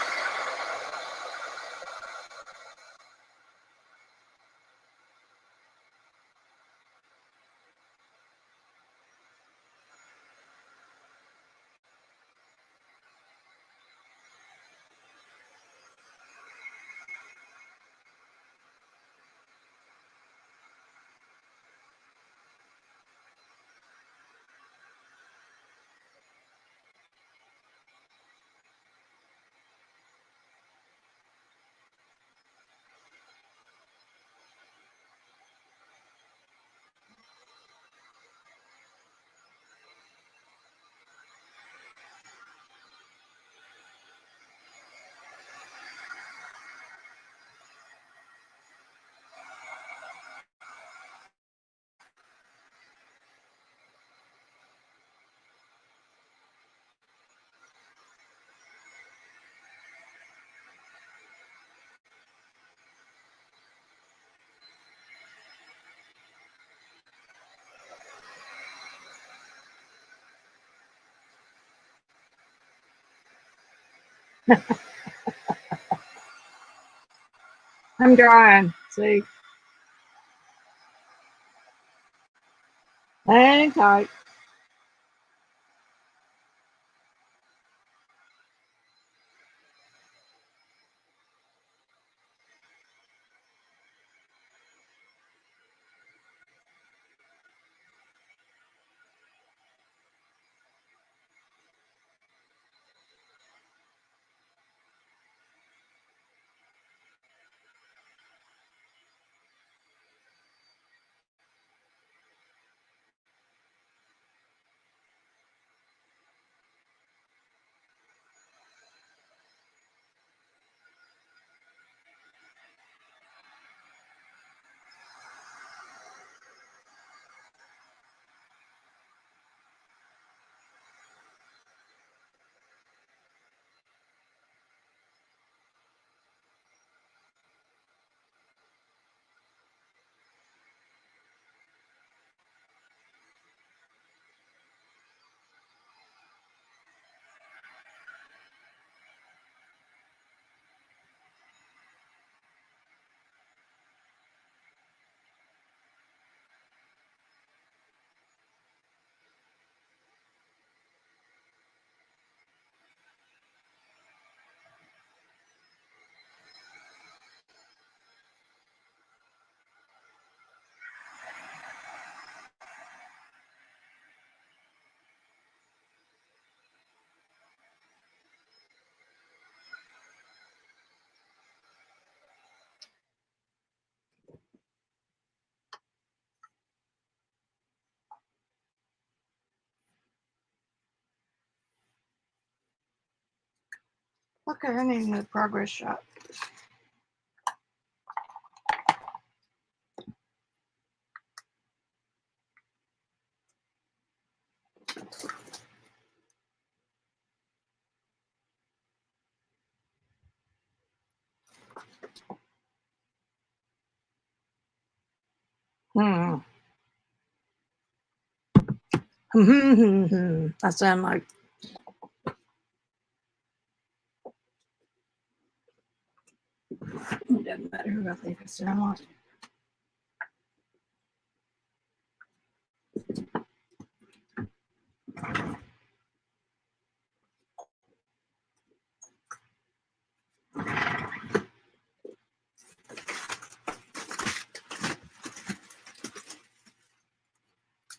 I'm drying. See? Hang tight. Okay, I need another progress shot. I sound like it doesn't matter who I think I sound like.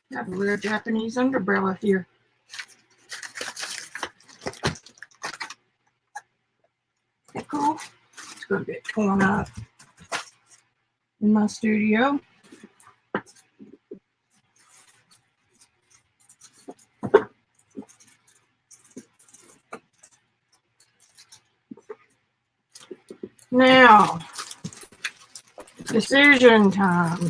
I have a rare Japanese underbrella here. Isn't that cool? It's going to get torn up in my studio. Now, decision time.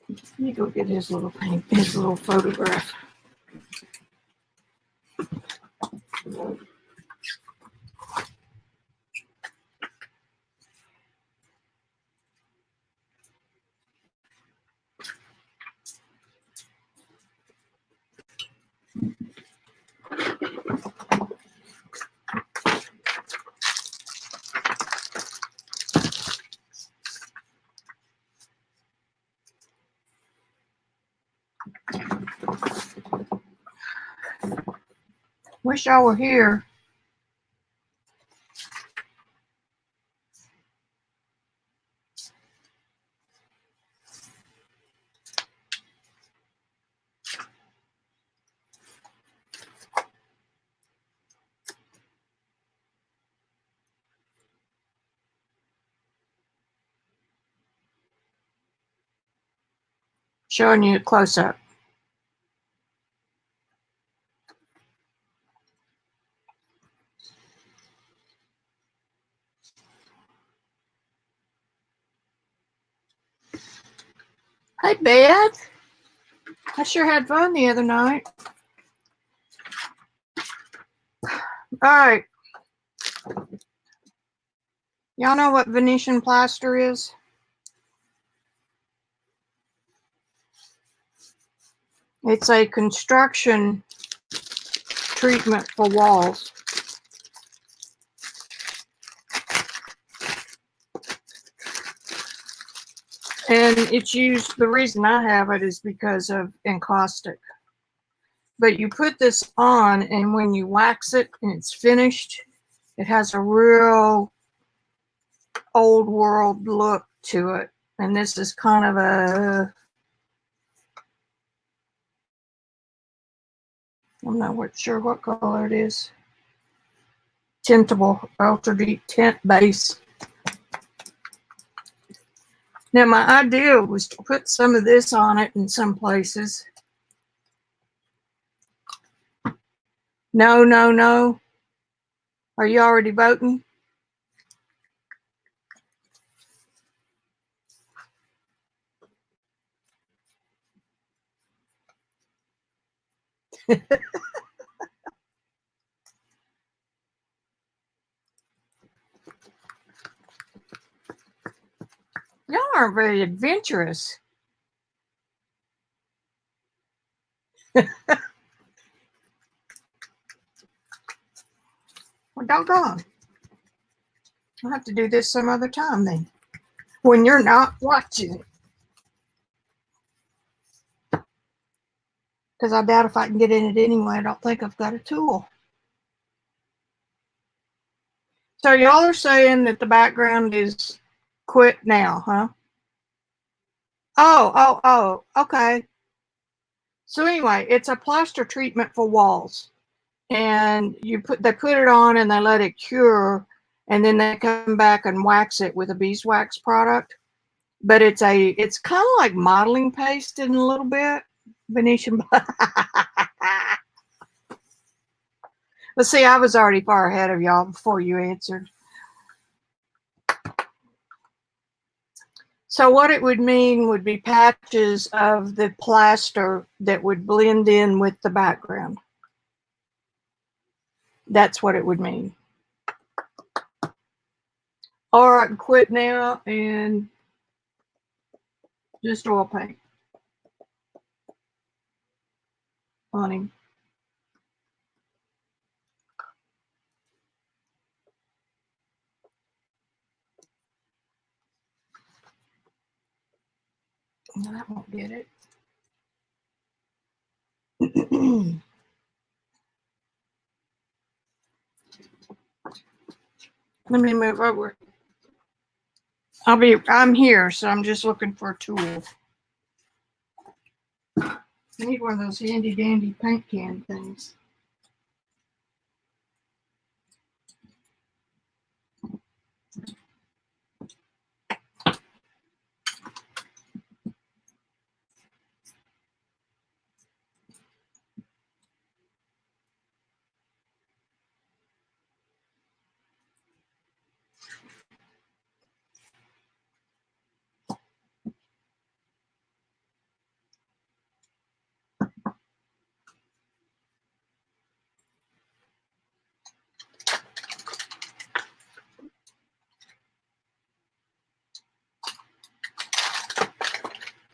Let me go get his little paint, his little photograph. Wish I were here. Showing you a close up. Hey, Beth. I sure had fun the other night. All right. Y'all know what Venetian plaster is? It's a construction treatment for walls. And it's used, the reason I have it is because of encaustic. But you put this on, and when you wax it and it's finished, it has a real old world look to it. And this is kind of a, I'm not sure what color it is. Tintable, ultra deep tint base. Now my idea was to put some of this on it in some places. No, no, no. Are you already voting? Y'all aren't very adventurous. Well, doggone. I'll have to do this some other time then, when you're not watching. Because I doubt if I can get in it anyway. I don't think I've got a tool. So y'all are saying that the background is quit now, huh? Oh, okay. So anyway, it's a plaster treatment for walls. And they put it on and they let it cure, and then they come back and wax it with a beeswax product. But it's kind of like modeling paste in a little bit. Venetian. But see, I was already far ahead of y'all before you answered. So what it would mean would be patches of the plaster that would blend in with the background. That's what it would mean. Or I can quit now and just oil paint on him. No, that won't get it. Let me move over. I'm here, so I'm just looking for a tool. I need one of those handy dandy paint can things.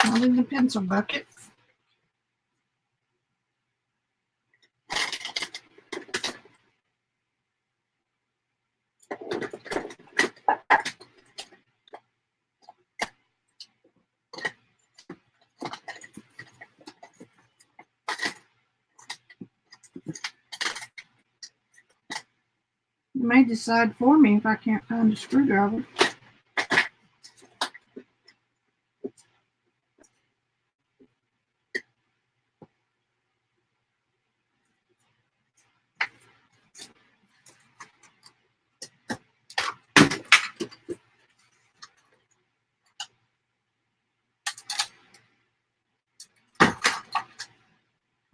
Not in the pencil bucket. You may decide for me if I can't find a screwdriver.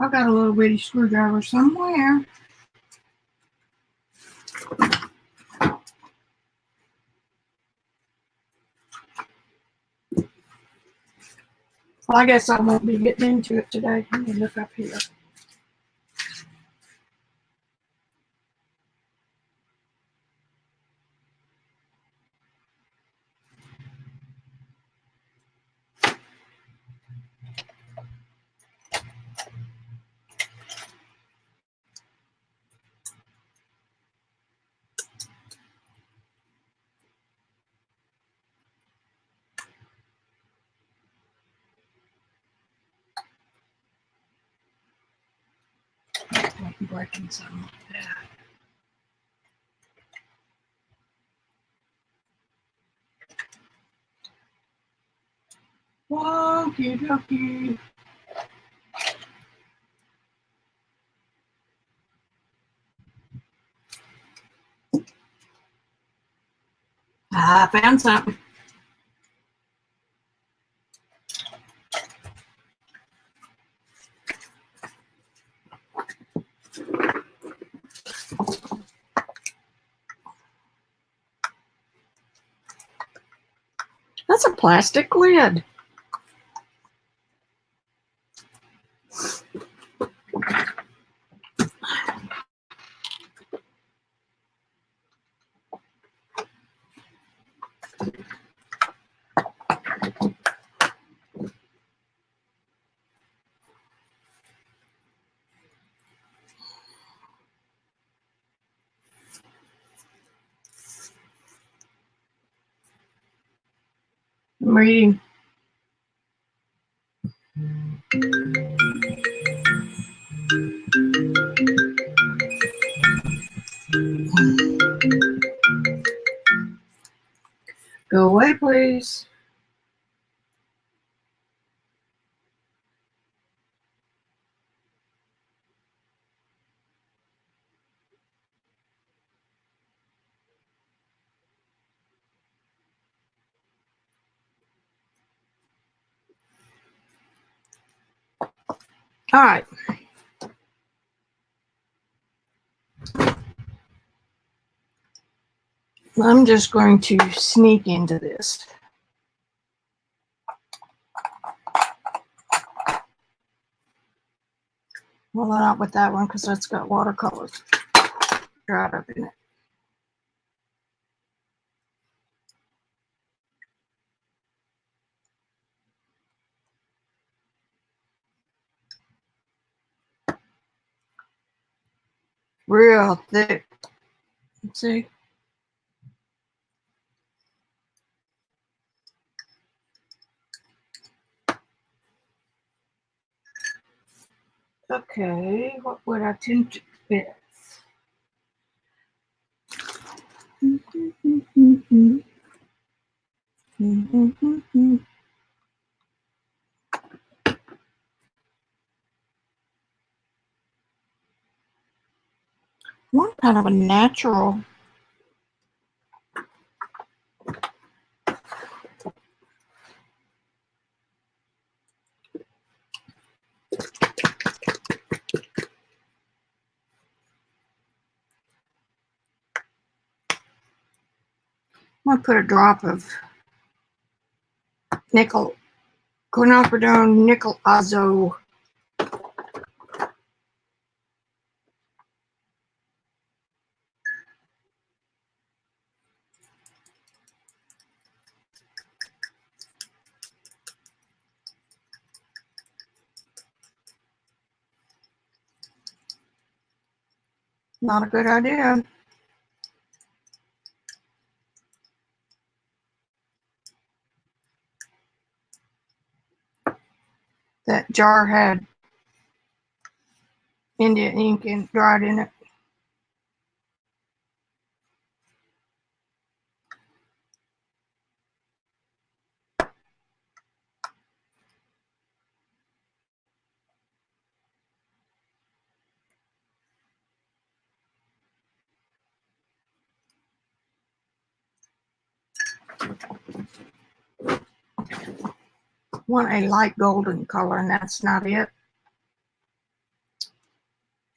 I've got a little bitty screwdriver somewhere. Well, I guess I won't be getting into it today. Let me look up here. breaking something like that. Okie dokie. I found something. That's a plastic lid. I'm reading. Go away, please. All right. I'm just going to sneak into this. Well, not with that one because that's got watercolors dried up in it. Real thick. Let's see. Okay, what would I tend to fit? One kind of a natural. I'm going to put a drop of nickel, quinacridone nickel azo. Not a good idea. That jar had India ink dried in it. Want a light golden color, and that's not it.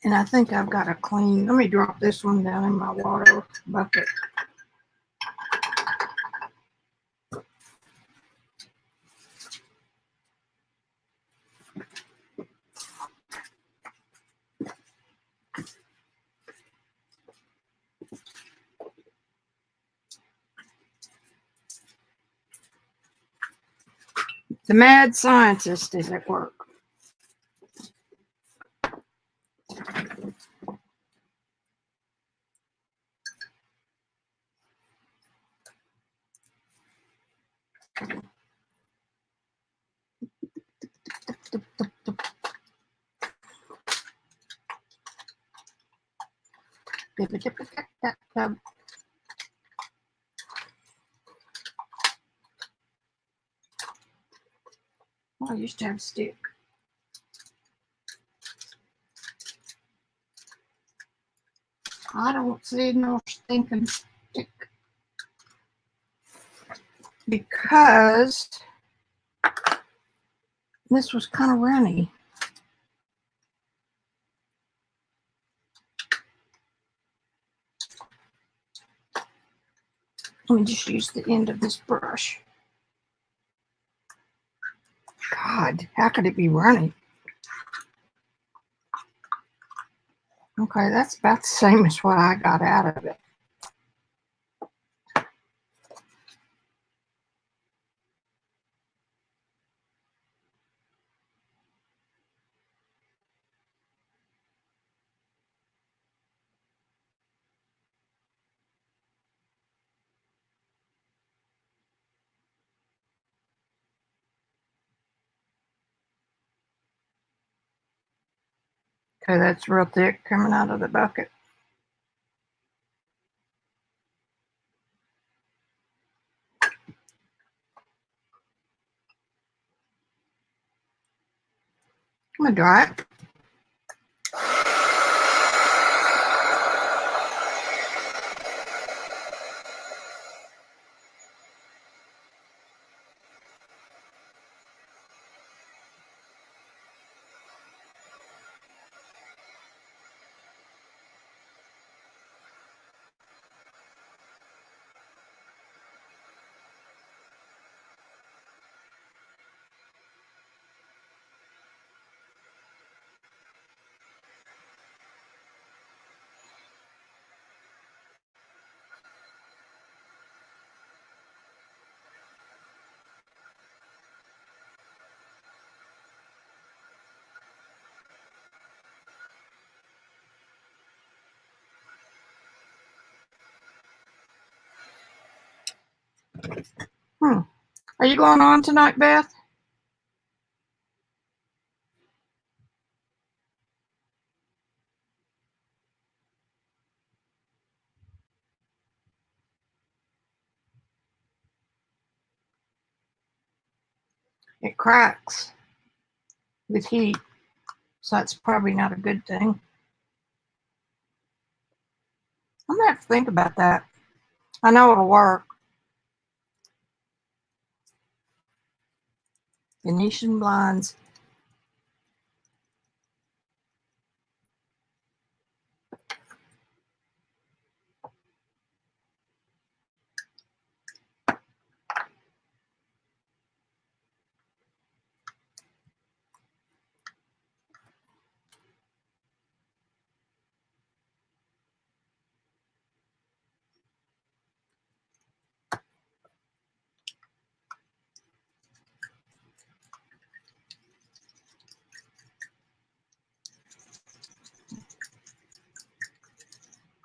And I think I've got a clean. Let me drop this one down in my water bucket. The mad scientist is at work. I used to have a stick. I don't see no stinking stick because this was kind of runny. Let me just use the end of this brush. God, how could it be runny? Okay, that's about the same as what I got out of it. Okay, that's real thick coming out of the bucket. I'm gonna dry it. Are you going on tonight, Beth? It cracks with heat, so that's probably not a good thing. I'm gonna have to think about that. I know it'll work. Venetian blinds.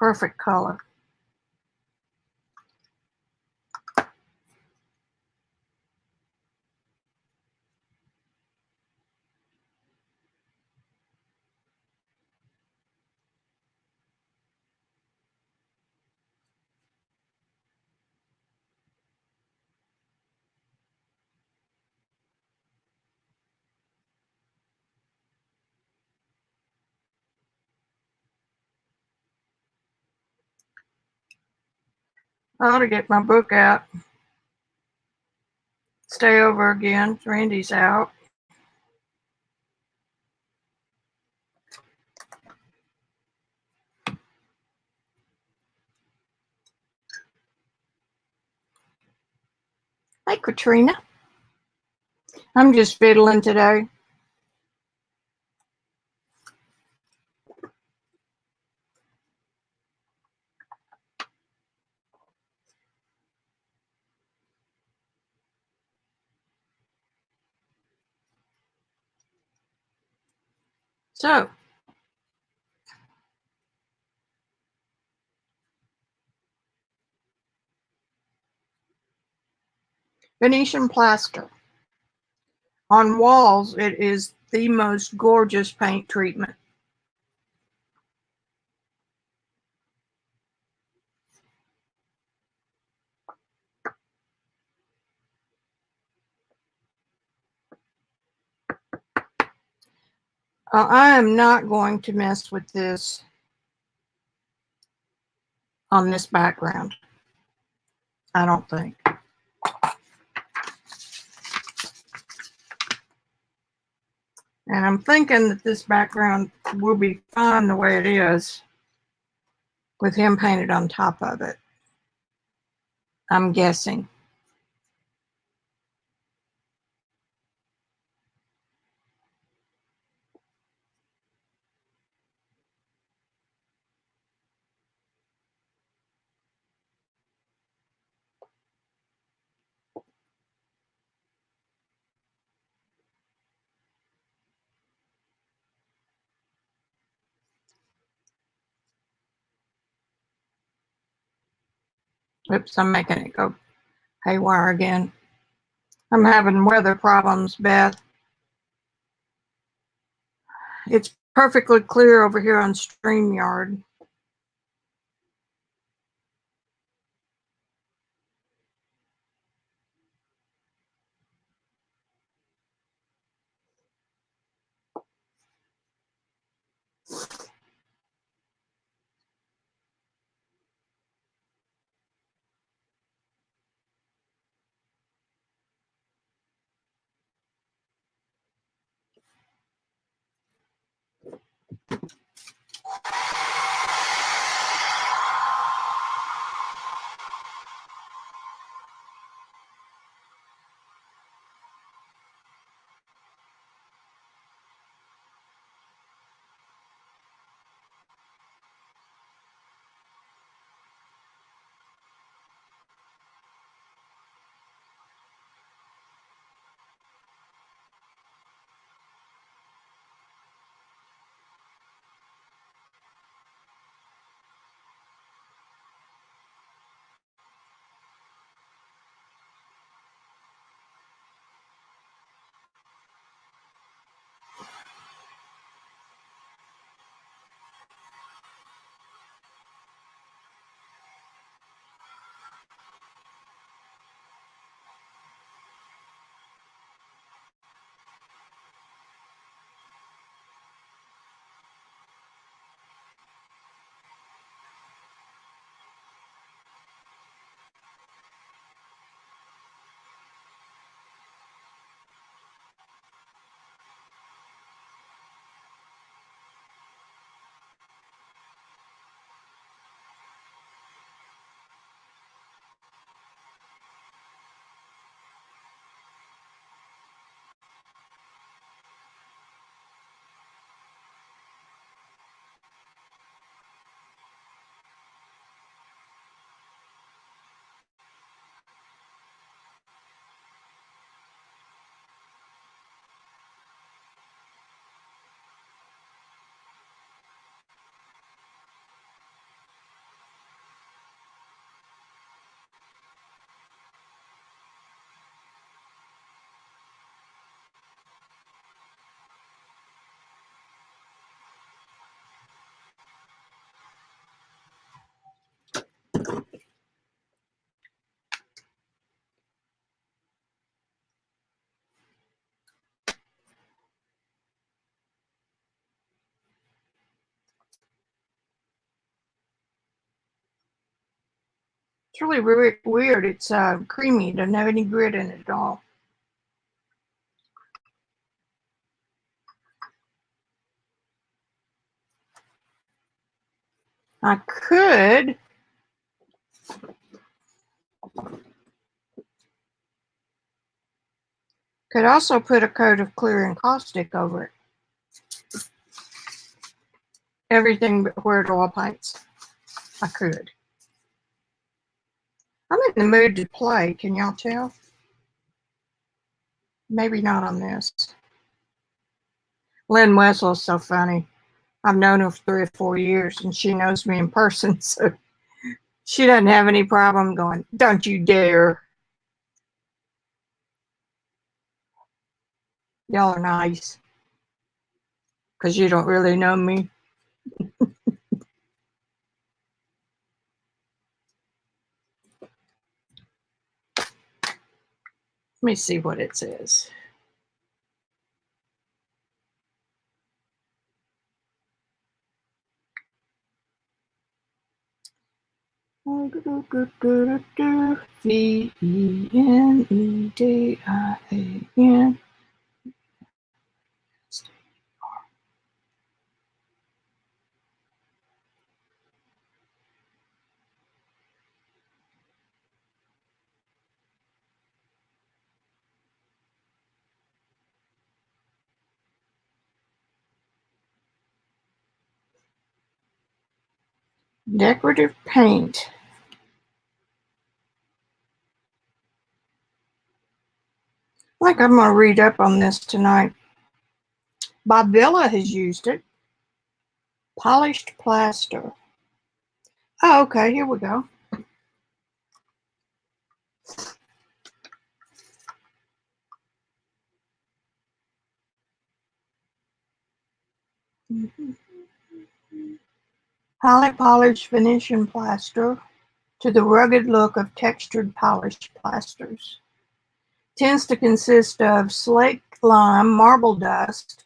Perfect color. I ought to get my book out. Stay over again. Randy's out. Hi, Katrina. I'm just fiddling today. So, Venetian plaster. On walls, it is the most gorgeous paint treatment. I am not going to mess with this on this background. I don't think. And I'm thinking that this background will be fine the way it is with him painted on top of it. I'm guessing. Oops, I'm making it go haywire again. I'm having weather problems, Beth. It's perfectly clear over here on StreamYard. It's really weird. It's creamy. It doesn't have any grit in it at all. I could also put a coat of clear encaustic over it. Everything but where it oil paints. I could. I'm in the mood to play. Can y'all tell? Maybe not on this. Lynn Wessel's so funny. I've known her for 3 or 4 years, and she knows me in person, so she doesn't have any problem going, "Don't you dare." Y'all are nice, because you don't really know me. Let me see what it says. Venedian. Decorative paint. I think I'm going to read up on this tonight. Bob Villa has used it. Polished plaster. Oh, okay, here we go. Highly polished Venetian plaster to the rugged look of textured polished plasters. Tends to consist of slate lime, marble dust,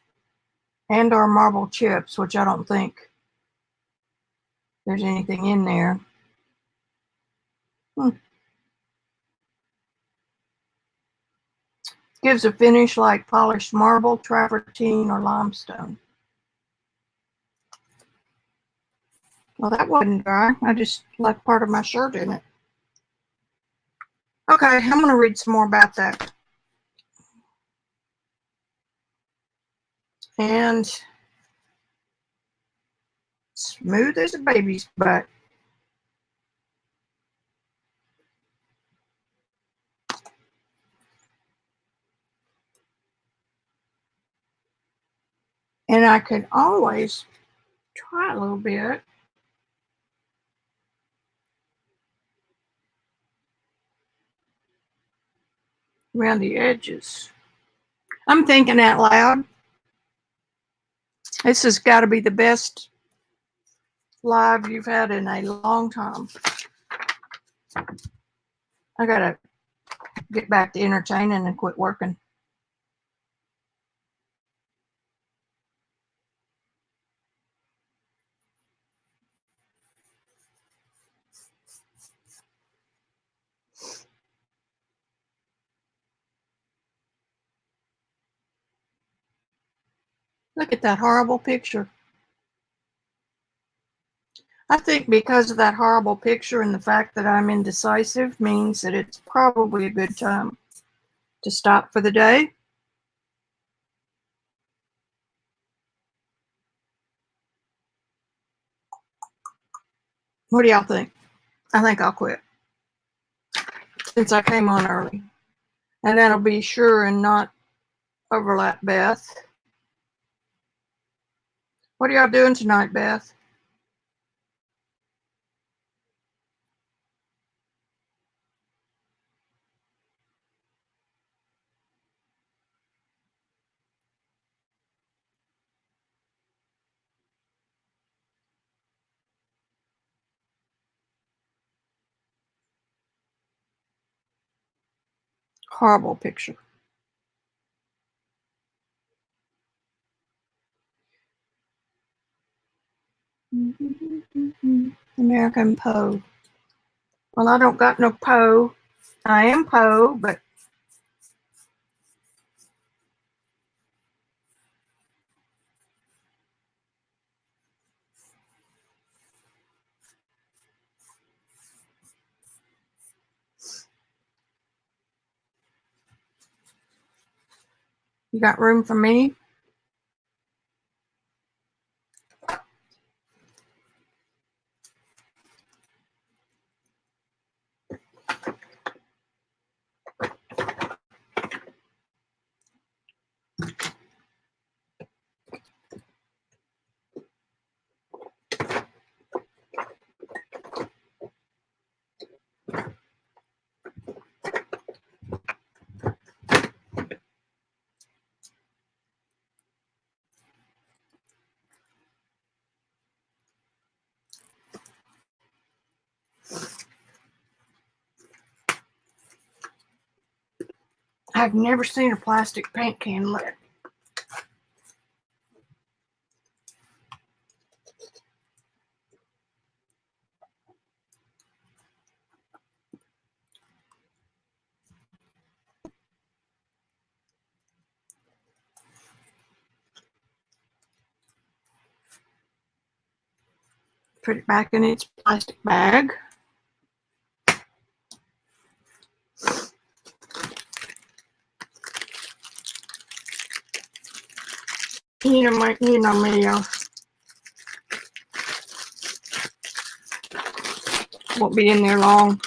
and or marble chips, which I don't think there's anything in there. Gives a finish like polished marble, travertine, or limestone. Well, that wasn't dry. I just left part of my shirt in it. Okay, I'm going to read some more about that. And smooth as a baby's butt. And I could always try a little bit around the edges. I'm thinking out loud. This has got to be the best live you've had in a long time. I got to get back to entertaining and quit working. Look at that horrible picture. I think because of that horrible picture and the fact that I'm indecisive means that it's probably a good time to stop for the day. What do y'all think? I think I'll quit since I came on early. And that'll be sure and not overlap Beth. What are y'all doing tonight, Beth? Horrible picture. American Poe. Well, I don't got no Poe. I am Poe, but you got room for me? I've never seen a plastic paint can lit. Put it back in its plastic bag. You know me, won't be in there long.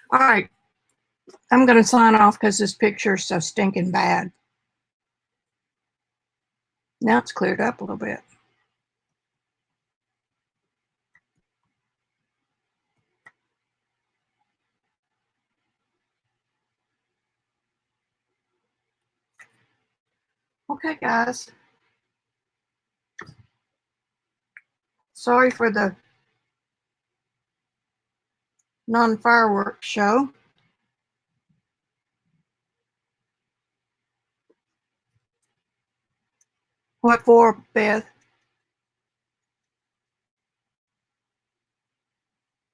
All right, I'm going to sign off because this picture is so stinking bad. Now it's cleared up a little bit. Okay, guys. Sorry for the non-fireworks show. What for, Beth?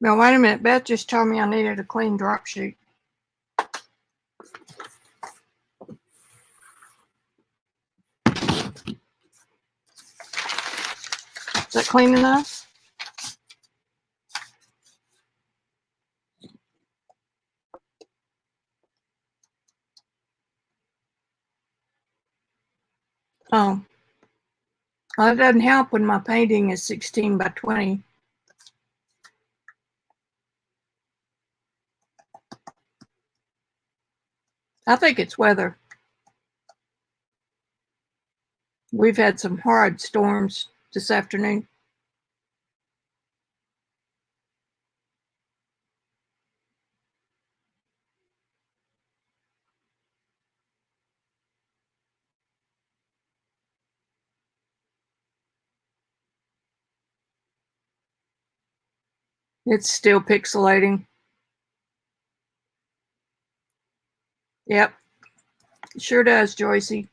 Now, wait a minute. Beth just told me I needed a clean drop sheet. Is that clean enough? Oh. Well, it doesn't help when my painting is 16 by 20. I think it's weather. We've had some hard storms this afternoon. It's still pixelating. Yep, it sure does, Joycey.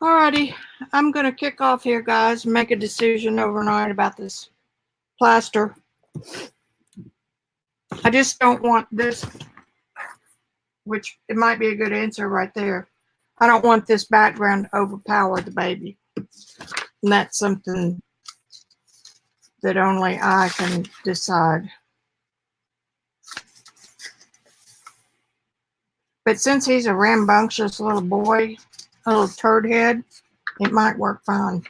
Alrighty, I'm gonna kick off here, guys, and make a decision overnight about this plaster. I just don't want this, which it might be a good answer right there. I don't want this background to overpower the baby. And that's something that only I can decide. But since he's a rambunctious little boy, a little turd head, it might work fine.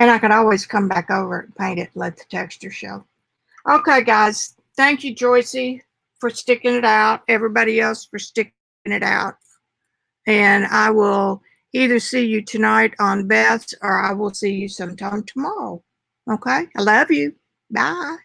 And I could always come back over it and paint it, let the texture show. Okay, guys. Thank you, Joycey, for sticking it out. Everybody else for sticking it out. And I will either see you tonight on Beth's or I will see you sometime tomorrow. Okay? I love you. Bye.